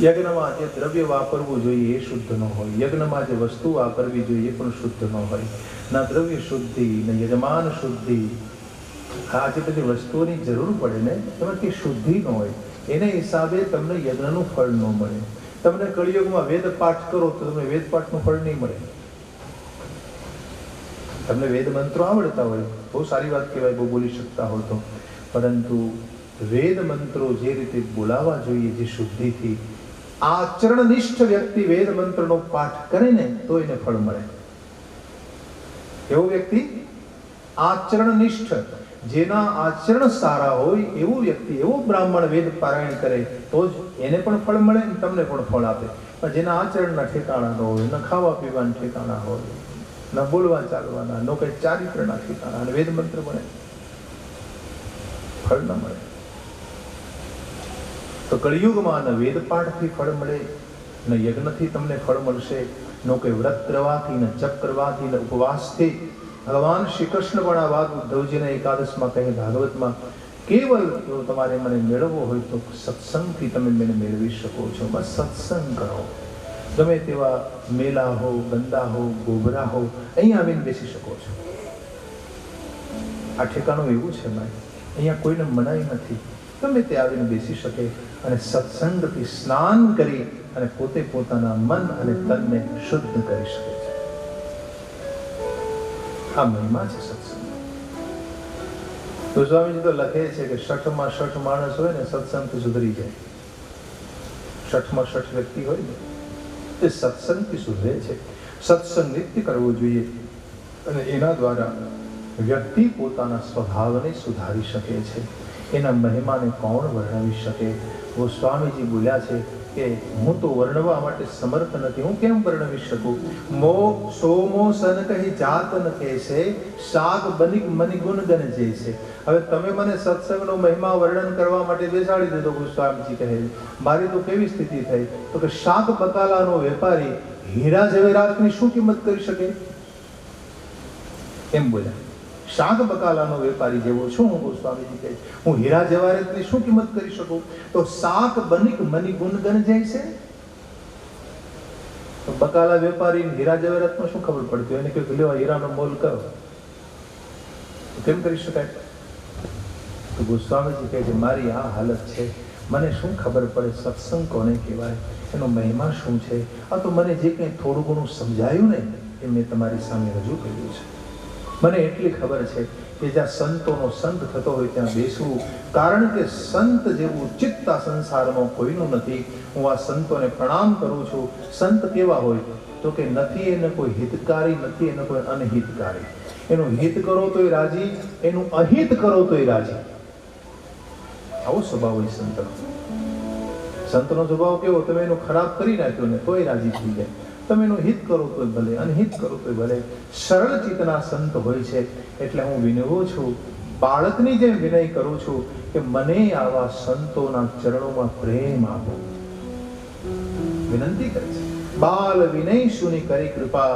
યજ્ઞમાં જે દ્રવ્ય વાપરવું જોઈએ એ શુદ્ધ ન હોય, યજ્ઞમાં જે વસ્તુ વાપરવી જોઈએ એ પણ શુદ્ધ ન હોય. ના દ્રવ્ય શુદ્ધિ, ના યજમાન શુદ્ધિ. આ જે બધી વસ્તુઓની જરૂર પડે ને એમાં કઈ શુદ્ધિ ન હોય. એને હિસાબે તમને યજ્ઞનું ફળ ન મળે. તમને કળિયુગમાં વેદ પાઠ કરો તો તમને વેદ પાઠનું ફળ નહીં મળે. તમને વેદ મંત્રો આવડતા હોય, બહુ સારી વાત કહેવાય, બહુ બોલી શકતા હોય તો, પરંતુ વેદ મંત્રો જે રીતે બોલાવા જોઈએ, જે શુદ્ધિથી, આચરણનિષ્ઠ વ્યક્તિ વેદ મંત્રનો પાઠ કરે ને તો એને ફળ મળે. એવો વ્યક્તિ આચરણનિષ્ઠ, જેના આચરણ સારા હોય એવો વ્યક્તિ, એવો બ્રાહ્મણ વેદ પારાયણ કરે તો જ એને પણ ફળ મળે ને તમને પણ ફળ આપે. પણ જેના આચરણના ઠેકાણા ન હોય, ન ખાવા પીવાના ઠેકાણા હોય, ન બોલવા ચાલવાના, ન કઈ ચારિત્રના ઠેકાણા, અને વેદ મંત્ર મળે, ફળ ન મળે. તો કળિયુગમાં ન વેદ પાઠથી ફળ મળે, ન યજ્ઞથી તમને ફળ મળશે, ન કોઈ વ્રત કરવાથી, ન જપ કરવાથી, ન ઉપવાસથી. ભગવાન શ્રી કૃષ્ણ પણ આ વાત ઉદ્ધવજીના એકાદશમાં કહે, ભાગવતમાં, કેવલ જો તમારે મને મેળવવો હોય તો સત્સંગથી તમે મને મેળવી શકો છો. બસ સત્સંગ કરો. ગમે તેવા મેલા હો, ગંદા હો, ગોબરા હો, અહીંયા આવીને બેસી શકો છો. આ ઠેકાણું એવું છે ભાઈ, અહીંયા કોઈને મનાઈ નથી. ગમે તે આવીને બેસી શકે અને સત્સંગથી સ્નાન કરી અને પોતે પોતાના મન અને તનને શુદ્ધ કરી શકે છે. આ મહિમા છે સત્સંગ. તો સ્વામીજી તો લખે છે કે 60માં 60 માણસ હોય ને સત્સંગથી સુધરી જાય. 60માં 60 વ્યક્તિ હોય ને એ સત્સંગથી સુધરે છે. સત્સંગ નિત્ય કરવો જોઈએ અને એના દ્વારા વ્યક્તિ પોતાના સ્વભાવને સુધારી શકે છે. એના મહિમાને કોણ વર્ણવી શકે? ગોસ્વામીજી બોલ્યા છે કે હું તો વર્ણવા માટે સમર્થ નથી. હું કેમ વર્ણવી શકું? મો સોમો સન કહી જાત ન કહેશે, શાક બનિક મની ગુણ ગન જૈસે. હવે તમે મને સત્સંગનો મહિમા વર્ણન કરવા માટે બેસાડી દીધો. ગોસ્વામીજી કહે મારી તો કેવી સ્થિતિ થઈ? તો કે શાક બકાલાનો વેપારી હીરા જવેરાતની શું કિંમત કરી શકે? એમ બોલ્યા. શાક બકાલાનો વેપારી જેવો છું હું. ગોસ્વામીજી કહે હું હીરા જવાહરાતની શું કિંમત કરી શકું? તો શાક બનિક મની ગુણગન જાય છે. તો બકાલા વેપારી હીરા જવાહરાતમાં શું ખબર પડતી? એને કહ્યું લેવા હીરાનો મોલ કરો. કેમ કરી શકાય? તો ગોસ્વામીજી કહે છે મારી આ હાલત છે, મને શું ખબર પડે સત્સંગ કોને કહેવાય, એનો મહિમા શું છે? આ તો મને જે કંઈ થોડું ઘણું સમજાયું ને એ મેં તમારી સામે રજૂ કર્યું છે. મને એટલી ખબર છે કે જ્યાં સંતોનો સંગ થતો હોય ત્યાં બેસવું, કારણ કે સંત જેવું ચિત્ત આ સંસારમાં કોઈનું નથી. હું આ સંતોને પ્રણામ કરું છું. સંત કેવા હોય તો કે નથી એને કોઈ હિતકારી, નથી એને કોઈ અનહિતકારી. એનું હિત કરો તોય રાજી, એનું અહિત કરો તોય રાજી. આવો સ્વભાવ હોય સંતનો. સંતનો સ્વભાવ કેવો? તમે એનું ખરાબ કરી નાખ્યો ને તોય રાજી થઈ જાય. તમે એનું હિત કરો તો ભલે, અનહિત કરો તો ભલે. સરળ ચિત્તના સંત હોય છે. એટલે હું વિનવું છું, બાળકની જેમ વિનય કરું છું કે મને આવા સંતોના ચરણોમાં પ્રેમ આપો. વિનંતી કરે છે. બાલ વિનય સુની કરી કૃપા,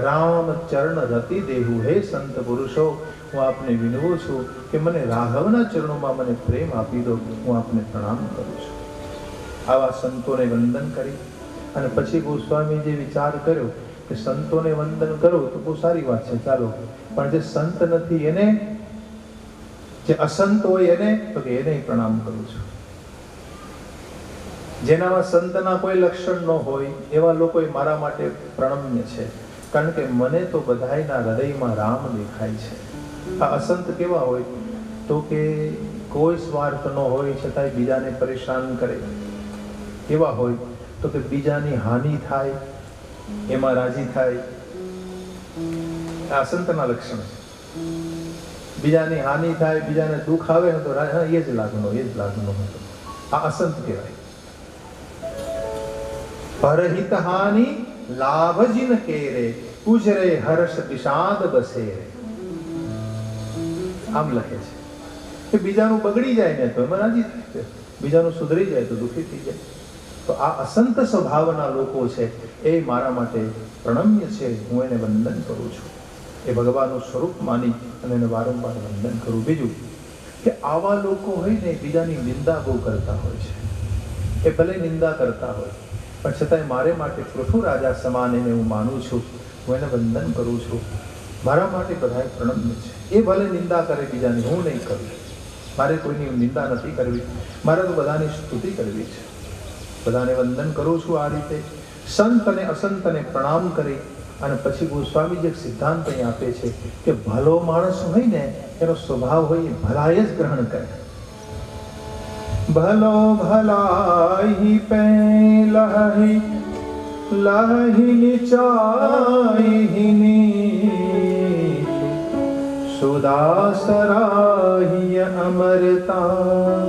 રામ ચરણ રતિ દેહુ. હે સંત પુરુષો, હું આપને વિનવું છું કે મને રાઘવના ચરણોમાં મને પ્રેમ આપી દો. હું આપને પ્રણામ કરું છું. આવા સંતોને વંદન કરી અને પછી ગોસ્વામીજીએ વિચાર કર્યો કે સંતોને વંદન કરો તો બહુ સારી વાત છે, ચાલો, પણ જે સંત નથી એને, જે અસંત હોય એને, તો કે એને પ્રણામ કરું છું. જેનામાં સંતના કોઈ લક્ષણ ન હોય એવા લોકો મારા માટે પ્રણમ્ય છે, કારણ કે મને તો બધાયના હૃદયમાં રામ દેખાય છે. આ અસંત કેવા હોય તો કે કોઈ સ્વાર્થ ન હોય છતાંય બીજાને પરેશાન કરે. કેવા હોય તો કે બીજાની હાનિ થાય એમાં રાજી થાય. આ અસંતના લક્ષણ છે. બીજાની હાનિ થાય, બીજાને દુઃખ આવે ને તો એ જ લાગનો, એ જ લાગનો હતો. આ અસંત કહેવાય. પરહિત હાનિ લાભ જીન કેરે, ઉજરે હર્ષ વિષાદ બસે. આમ લખે છે કે બીજાનું બગડી જાય ને તો એમાં રાજી થાય, બીજાનું સુધરી જાય તો દુઃખી થઈ જાય. તો આ અસંત સ્વભાવના લોકો છે એ મારા માટે પ્રણમ્ય છે. હું એને વંદન કરું છું. એ ભગવાનનું સ્વરૂપ માની અને એને વારંવાર વંદન કરું. બીજું કે આવા લોકો હોય ને બીજાની નિંદા બહુ કરતા હોય છે. એ ભલે નિંદા કરતા હોય પણ છતાંય મારે માટે પૃથુ રાજા સમાન એને હું માનું છું. હું એને વંદન કરું છું. મારા માટે બધા પ્રણમ્ય છે. એ ભલે નિંદા કરે બીજાની, હું નહીં કરું. મારે કોઈની નિંદા નથી કરવી, મારે તો બધાની સ્તુતિ કરવી છે. બધાને વંદન કરું છું આ રીતે. સંત અને અસંતને પ્રણામ કરી અને પછી ગોસ્વામીજી એક સિદ્ધાંત અહીં આપે છે કે ભલો માણસ હોય ને એનો સ્વભાવ હોય એ ભલાઈ જ ગ્રહણ કરે. ભલો ભલાઈ પે લહી લહી નીચાઈ નીચ સુદાસરાહિય અમરતા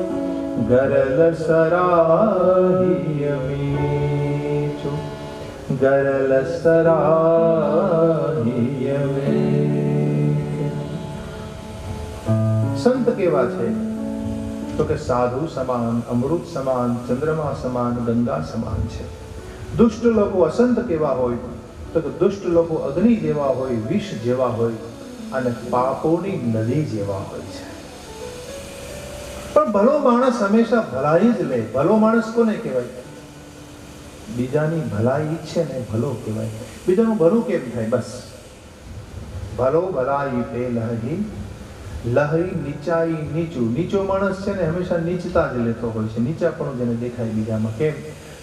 ગરલ સરાહિય મીચુ ગરલ સરાહિય મીચુ. સંત કેવા છે તો કે સાધુ સમાન, અમૃત સમાન, ચંદ્રમા સમાન, ગંગા સમાન છે. દુષ્ટ લોકો અસંત કેવા હોય તો કે દુષ્ટ લોકો અગ્નિ જેવા હોય, વિષ જેવા હોય અને પાપોની નદી જેવા હોય છે. પણ ભલો માણસ હંમેશા ભલાઈ જ લે. ભલો માણસ કોને કહેવાય? બીજાની ભલાઈ ઈચ્છે ને ભલો કહેવાય. બીજાનું ભલું કેમ થાય? બસ ભલો ભલાઈ પે લહી લહરી નીચાઈ નીચું. નીચો માણસ છે ને હંમેશા નીચતા જ લેતો હોય છે, નીચાપણું જેને દેખાય બીજામાં. કેમ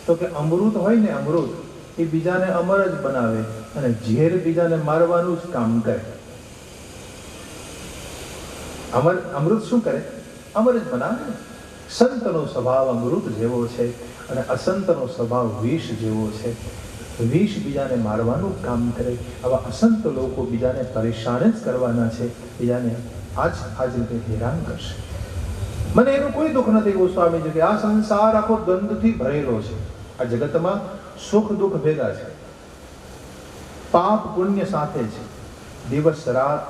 તો કે અમૃત હોય ને, અમૃત એ બીજાને અમર જ બનાવે અને ઝેર બીજાને મારવાનું જ કામ કરે. અમૃત શું કરે? અમર જ બનાવે. સંતનો સ્વભાવ અમૃત જેવો છે અને અસંતનો સ્વભાવ વિષ જેવો છે. વિષ બીજાને મારવાનું કામ કરે. આવા અસંત લોકો બીજાને પરેશાન જ કરવાના છે, બીજાને આજ રીતે હેરાન કરશે. મને એનું કોઈ દુઃખ નથી ગોસ્વામીજી કે આ સંસાર આખો દ્વંદ્વથી ભરેલો છે. આ જગતમાં સુખ દુઃખ ભેગા છે, પાપ પુણ્ય સાથે છે, દિવસ રાત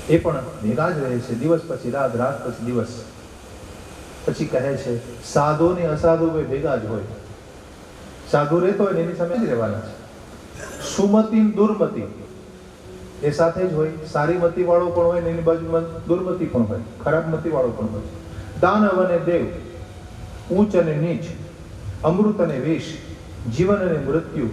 એ પણ ભેગા જ રહે છે. દિવસ પછી રાત, રાત પછી દિવસ. પછી કહે છે સાધુ ને અસાધુ બે ભેગા જ હોય. સાધુ રહેતો હોય એની સામે જ રહેવાના છે. સુમતિ દુર્મતિ એ સાથે જ હોય. સારી મતિ વાળો પણ હોય ને એની બાજુમાં દુર્મતિ પણ હોય, ખરાબ મતિ વાળો પણ હોય. દાનવ અને દેવ, ઊંચ અને નીચ, અમૃત અને વિષ, જીવન અને મૃત્યુ,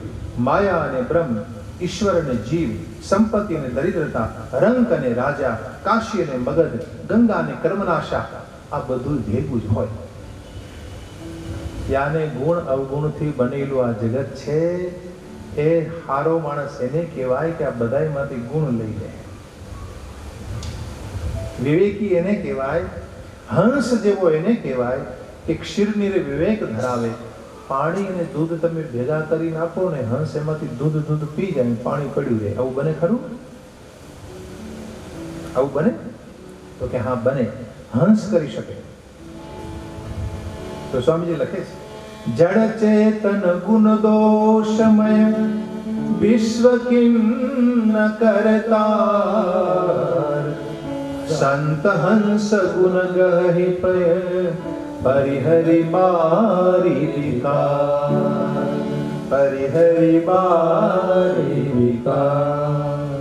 માયા અને બ્રહ્મ, ઈશ્વર અને જીવ, સંપત્તિ અને દરિદ્રતા, રંક અને રાજા, કાશી અને મગધ, ગંગા અને કર્મનાશા, આ બધું ભેગું જ હોય. યાને ગુણ અવગુણથી બનેલું આ જગત છે. એ હારો માણસ એને કહેવાય કે આ બધાયમાંથી ગુણ લઈ લે. વિવેકી એને કહેવાય. હંસ જેવો એને કહેવાય કે ક્ષીરનીરે વિવેક ધરાવે. પાણી અને દૂધ તમે ભેગા કરી નાખો ને હંસ એમાંથી દૂધ પી જાય, પાણી પડ્યું રહે. આવું બને ખરું? આવું બને? તો કે હા બને. હંસ કરી શકે. તો સ્વામીજી લખે છે જડ ચેતન ગુણ દોષમય વિશ્વ કિન્ન કરતા સંત હંસ ગુણ ગહી પય પરિહરિ બારી વિકાર પરિહરિ બારી વિકાર.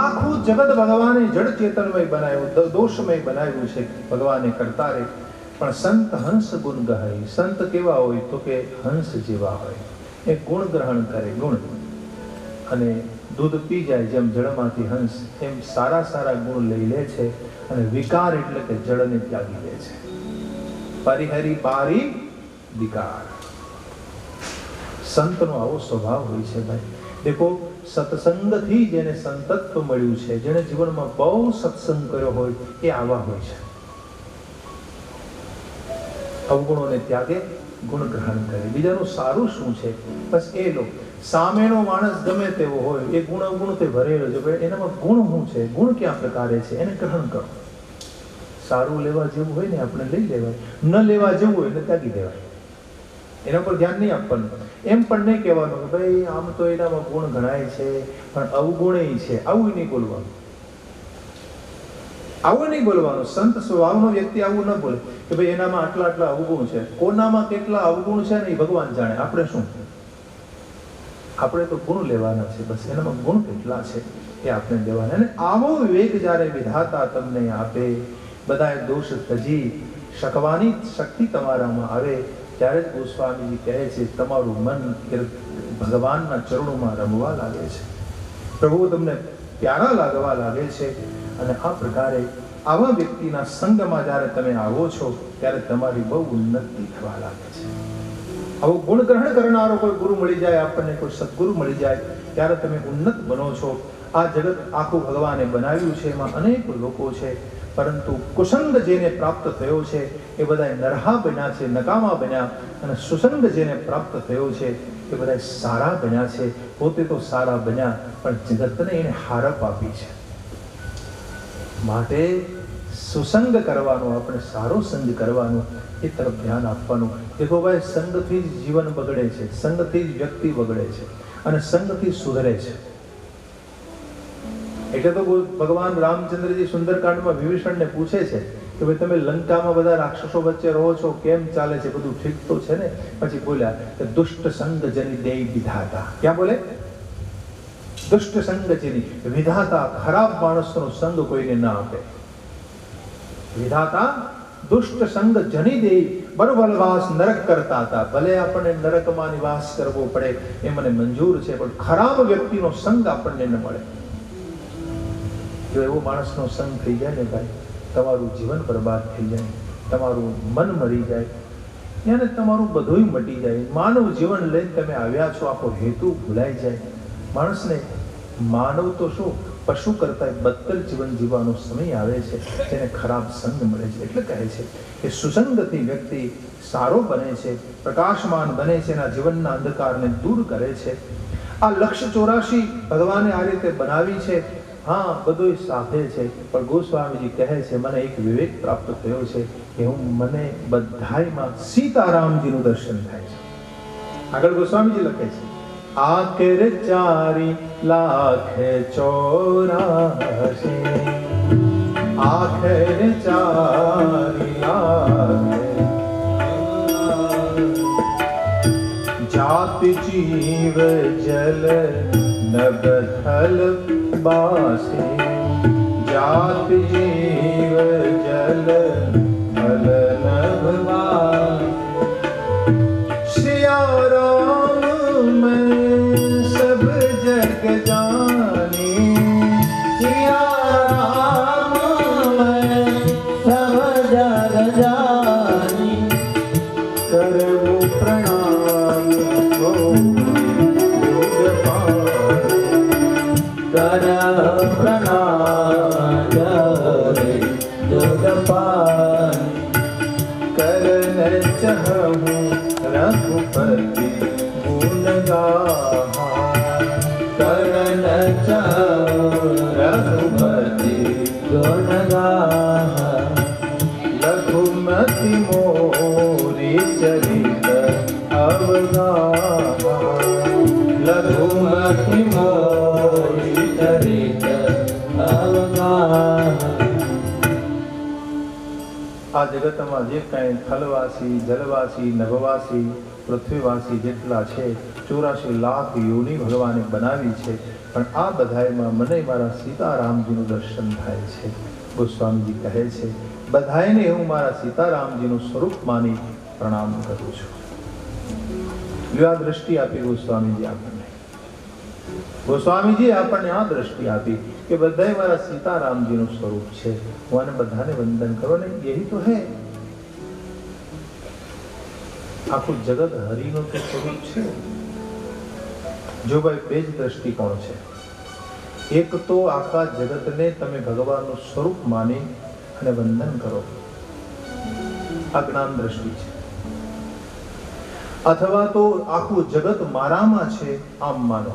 આખું જગત ભગવાને જડ ચેતનમય બનાવ્યું, દોષમય બનાવ્યું છે ભગવાને કરતા રે. પણ સંત હંસ ગુણ ગહાય. સંત કેવા હોય તો કે હંસ જેવા હોય. એ ગુણ ગ્રહણ કરે, ગુણ. અને દૂધ પી જાય જેમ જળમાંથી હંસ, એમ સારા સારા ગુણ લઈ લે છે અને વિકાર એટલે કે જળને ત્યાગી દે છે. પરિહરી બારી વિકાર. સંતનો આવો સ્વભાવ હોય છે ભાઈ. દેખો સત્સંગથી જેને સંતત્વ મળ્યું છે, જેને જીવનમાં બહુ સત્સંગ કર્યો હોય એ આવા હોય છે. અવગુણોને ત્યાગે, ગુણ ગ્રહણ કરે. બીજાનું સારું શું છે બસ એ લો. સામેનો માણસ ગમે તેવો હોય, એ ગુણ અવગુણથી ભરેલો છે, એનામાં ગુણ શું છે, ગુણ કયા પ્રકારે છે એને ગ્રહણ કરો. સારું લેવા જેવું હોય ને આપણે લઈ લેવાય, ન લેવા જેવું હોય એટલે ત્યાગી દેવાય. એના પર ધ્યાન નહીં આપવાનું. એમ પણ નહીં કહેવાનું કે ભાઈ આમ તો એનામાં ગુણ ગણાય છે પણ અવગુણ છે, આવું નહીં બોલવાનું. આવું નહીં બોલવાનું. સંત સ્વભાવનો વ્યક્તિ આવું ન બોલે કે ભાઈ એનામાં આટલા અવગુણ છે. કોનામાં કેટલા અવગુણ છે ને એ ભગવાન જાણે. આપણે શું, આપણે તો ગુણ લેવાના છે બસ. એનામાં ગુણ કેટલા છે એ આપણે દેવાના. અને આવો વિવેક જ્યારે વિધાતા તમને આપે, બધા દોષ તજી શકવાની શક્તિ તમારામાં આવે, ત્યારે જ ગોસ્વામીજી કહે છે તમારું મન ભગવાનના ચરણોમાં રમવા લાગે છે, પ્રભુ તમને પ્યારા લાગવા લાગે છે. અને આ પ્રકારે આવા વ્યક્તિના સંગમાં જ્યારે તમે આવો છો ત્યારે તમારી બહુ ઉન્નતિ થવા લાગે છે. આવું ગુણ ગ્રહણ કરનારો કોઈ ગુરુ મળી જાય, આપણને કોઈ સદગુરુ મળી જાય ત્યારે તમે ઉન્નત બનો છો. આ જગત આખું ભગવાને બનાવ્યું છે, એમાં અનેક લોકો છે, પરંતુ કુસંગ જેને પ્રાપ્ત થયો છે એ બધા નરહા બન્યા છે, નકામા બન્યા, અને સુસંગ જેને પ્રાપ્ત થયો છે એ બધા સારા બન્યા છે. પોતે તો સારા બન્યા પણ જગતને એને હારપ આપી છે. માટે સુસંગ કરવાનો, આપણે સારો સંગ કરવાનો, એ તરફ ધ્યાન આપવાનું. દેખો ભાઈ, સંગથી જ જીવન બગડે છે, સંગથી જ વ્યક્તિ બગડે છે અને સંગથી સુધરે છે. એટલે તો ભગવાન રામચંદ્રજી સુંદરકાંડમાં વિભીષણને પૂછે છે કે ભાઈ તમે લંકામાં બધા રાક્ષસો વચ્ચે રહો છો, કેમ ચાલે છે, બધું ઠીક તો છે ને? પછી બોલ્યા કે દુષ્ટ સંગ જની દે વિધાતા. ક્યાં બોલે? દુષ્ટ સંગ જની, વિધાતા ખરાબ માણસનો સંગ કોઈને ના આપે. વિધાતા દુષ્ટ સંગ જની દે બરવલવાસ નરક કરતા હતા. ભલે આપણને નરકમાં નિવાસ કરવો પડે એ મને મંજૂર છે, પણ ખરાબ વ્યક્તિનો સંગ આપણને ન મળે. જો એવો માણસનો સંગ થઈ જાય ને ભાઈ, તમારું જીવન બરબાદ થઈ જાય, તમારું મન મરી જાય, યાને તમારું બધું મટી જાય. માનવ જીવન લઈને તમે આવ્યા છો, આખો હેતુ ભૂલાઈ જાય. માણસને માનવ તો શું, પશુ કરતા બદતર જીવન જીવવાનો સમય આવે છે જેને ખરાબ સંગ મળે છે. એટલે કહે છે કે સુસંગથી વ્યક્તિ સારો બને છે, પ્રકાશમાન બને છે, એના જીવનના અંધકારને દૂર કરે છે. આ લક્ષ્ય 84 ભગવાને આ રીતે બનાવી છે. હા, બધું સાથે છે, પણ ગોસ્વામીજી કહે છે મને એક વિવેક પ્રાપ્ત થયો છે કે મને બધાયમાં સીતારામજીનું દર્શન થાય છે. આગળ ગોસ્વામીજી લખે છે, આખર 4 લાખ 84, આખર 4 લાખ, જાત જીવ જલ નભ થલ बासे, जात जीव जल फल नभवास, सिया राम मैं सब जग जानी, सिया राम मैं सब जग जानी, करवो प्रणाम को कर प्रणाम जोगपाल, करन चाहूं रघुपति गुण गाहा, करन चाहूं रघुपति गुण गाहा, लघुमति मोरी चरित अवगाहा, लघुमति मोरी चरित अवगाहा. આ જગતમાં જે કાંઈ થલવાસી, જલવાસી, નભવાસી, પૃથ્વીવાસી જેટલા છે 84 લાખ યોનિ ભગવાને બનાવી છે, પણ આ બધાયમાં મને મારા સીતારામજીનું દર્શન થાય છે. ગોસ્વામીજી કહે છે બધાયને હું મારા સીતારામજીનું સ્વરૂપ માની પ્રણામ કરું છું. આ દ્રષ્ટિ આપી ગોસ્વામીજી આપણને. ગોસ્વામીજી આપણને આ દ્રષ્ટિ આપી કે બધાય મારા સીતારામજીનું સ્વરૂપ છે, હું આને બધાને વંદન કરો ને. यही तो है, આખું જગત હરિનું તો સ્વરૂપ છે. જો ભાઈ બે જ દ્રષ્ટિકોણ છે. એક તો આખા જગતને તમે ભગવાનનું સ્વરૂપ માની અને વંદન કરો, આ જ્ઞાન દ્રષ્ટિ છે. અથવા તો આખું જગત મારામાં છે આમ માનો,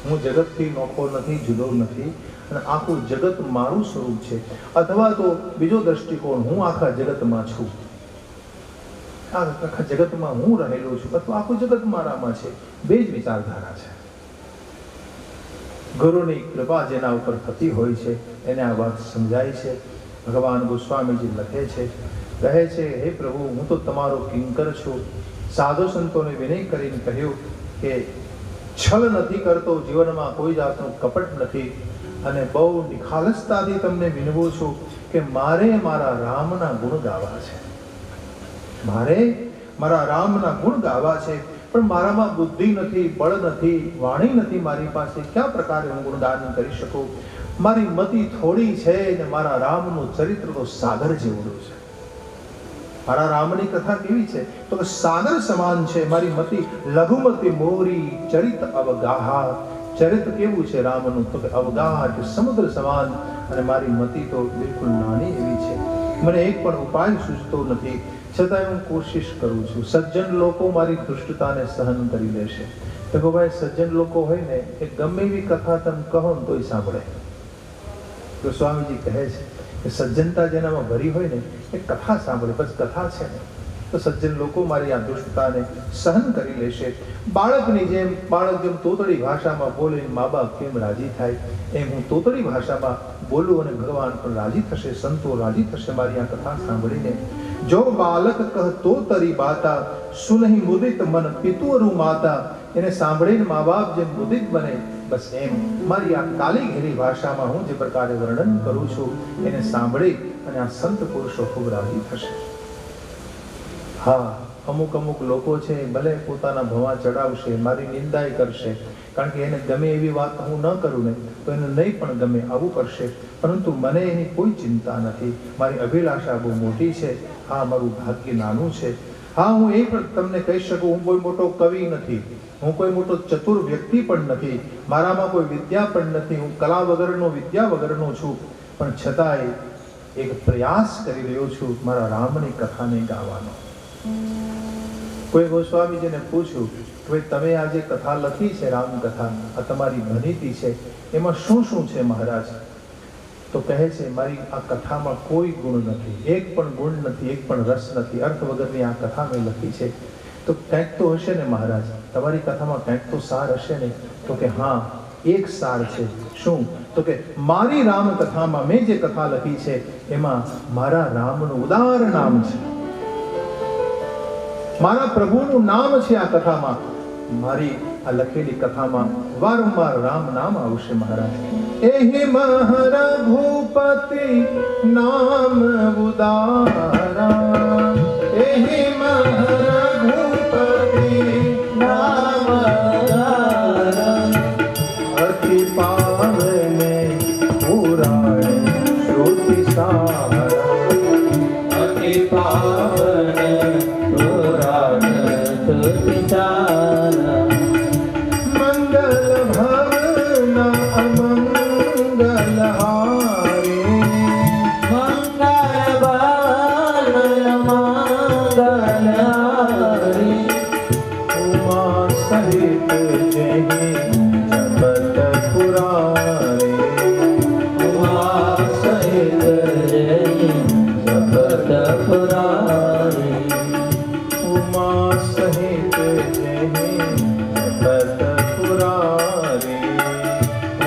હું જગતથી નોખો નથી, જુદો નથી, અને આખું જગત મારું સ્વરૂપ છે. અથવા તો બીજો દ્રષ્ટિકોણ, હું આખા જગતમાં છું, આખા જગતમાં હું રહેલો છું, અથવા આખું જગત મારામાં છે. બે જ વિચારધારા છે. ગુરુની કૃપા જેના ઉપર થતી હોય છે એને આ વાત સમજાય છે. ભગવાન ગોસ્વામીજી લખે છે, કહે છે હે પ્રભુ, હું તો તમારો કિંકર છું. સાધુ સંતોને વિનય કરીને કહ્યું કે છલ નથી કરતો, જીવનમાં કોઈ જાતનું કપટ નથી, અને બહુ નિખાલસતાથી તમને વિનવું છું કે મારે મારા રામના ગુણ ગાવા છે, મારે મારા રામના ગુણ ગાવા છે, પણ મારામાં બુદ્ધિ નથી, બળ નથી, વાણી નથી મારી પાસે. કયા પ્રકારે હું ગુણગાન કરી શકું? મારી મતિ થોડી છે ને મારા રામનું ચરિત્ર તો સાગર જેવડું છે. મારા રામની કથા કેવી છે તો કે સાગર સમાન છે. મારી મતિ લઘુમતી મોરી ચરિત અવગાહા. ચરિત્ર કેવું છે રામનું તો કે અવગાહ એટલે સમુદ્ર સમાન, અને મારી મતિ તો બિલકુલ નાની એવી છે. મને એક પણ ઉપાય સૂચતો નથી, છતાં હું કોશિશ કરું છું. સજ્જન લોકો મારી દુષ્ટતાને સહન કરી લેશે. તો ભાઈ સજ્જન લોકો હોય ને એ ગમે એવી કથા તમે કહો ને તોય સાંભળે. તો સ્વામીજી કહે છે કે સજ્જનતા જેનામાં ભરી હોય ને એ કથા સાંભળે. બસ કથા છે ને તો સજ્જન લોકો મારી આ દુષ્ટતાને સહન કરી લેશે. બાળકની જેમ તોતડી ભાષામાં બોલે મા બાપ કેમ રાજી થાય, એમ હું તોતડી ભાષામાં બોલું અને ભગવાન પણ રાજી થશે, સંતો રાજી થશે મારી આ કથા સાંભળીને. જો બાલક કહતો તરી બાતા સુનહી મુદિત મન પિતુરુ માતા. એને સાંભળીને મા બાપ જેમ મુદિત બને, બસ એમ મારી આ કાલી ઘેરી ભાષામાં હું જે પ્રકારે વર્ણન કરું છું એને સાંભળી અને આ સંત પુરુષો ખૂબ રાજી થશે. હા, અમુક લોકો છે ભલે પોતાના ભવા ચડાવશે, મારી નિંદાય કરશે, કારણ કે એને ગમે એવી વાત હું ન કરું ને તો એને નહીં પણ ગમે આવું કરશે, પરંતુ મને એની કોઈ ચિંતા નથી. મારી અભિલાષા બહુ મોટી છે. હા, મારું ભાગ્ય નાનું છે. હા, હું એ પણ તમને કહી શકું, હું કોઈ મોટો કવિ નથી, હું કોઈ મોટો ચતુર વ્યક્તિ પણ નથી, મારામાં કોઈ વિદ્યા પણ નથી, હું કલા વગરનો વિદ્યા વગરનો છું, પણ છતાંય એક પ્રયાસ કરી રહ્યો છું મારા રામની કથાને ગાવાનો. કોઈ ગોસ્વામીજીને પૂછ્યું કે ભાઈ તમે આ જે કથા લખી છે રામ કથા, આ તમારી ભનીતી છે, એમાં શું શું છે મહારાજ? તો કહે છે મારી આ કથામાં કોઈ ગુણ નથી, એક પણ ગુણ નથી, એક પણ રસ નથી, અર્થ વગરની આ કથા મેં લખી છે. તો કંઈક તો હશે ને મહારાજ, તમારી કથામાં કંઈક તો સાર હશે ને? તો કે હા, એક સાર છે. શું? તો કે મારી રામ કથામાં મેં જે કથા લખી છે એમાં મારા રામનું ઉદાર નામ છે, મારા પ્રભુનું નામ છે આ કથામાં. મારી આ લખેલી કથામાં વારંવાર રામ નામ આવશે મહારાજ. એહી મહારઘુપતિ નામ ઉદારા, એહી મહારઘુપતિ નામ ઉદારા, અતિ પાવને પુરાણે શ્રુતિ સારા, અતિ પાવને પુરાણે શ્રુતિ સારા, મંગલ ભવના અમંગલ હારે, મંગલ ભવના મંગલ હારે, ઉમા સહિત જય જગત પુરારે, ઉમા સહિત જય જગત પુરારે, ઉમા સહિત જય જગત પુરારે,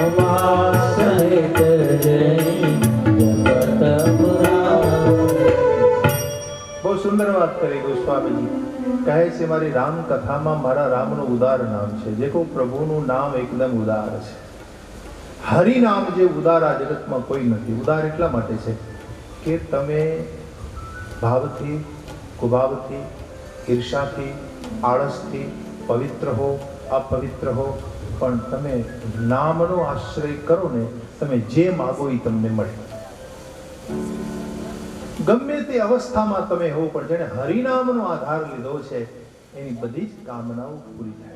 ઉમા સહિત જય જગત પુરારે. બહુ સુંદર વાત કરી ગોસ્વામીજી. કહે છે મારી રામ કથામાં મારા રામનું ઉદાર નામ છે. દેખો, પ્રભુનું નામ એકદમ ઉદાર છે. હરિ નામ જે ઉદાર આ જગતમાં કોઈ નથી. ઉદાર એટલા માટે છે કે તમે ભાવથી, કુભાવથી, ઈર્ષાથી, આળસથી પવિત્ર હો, અપવિત્ર હો, પણ તમે નામનો આશ્રય કરો ને, તમે જે માગો એ તમને મળે. ગમે તે અવસ્થામાં તમે હો, પણ જેને હરિનામનો આધાર લીધો છે એની બધી જ કામનાઓ પૂરી થાય.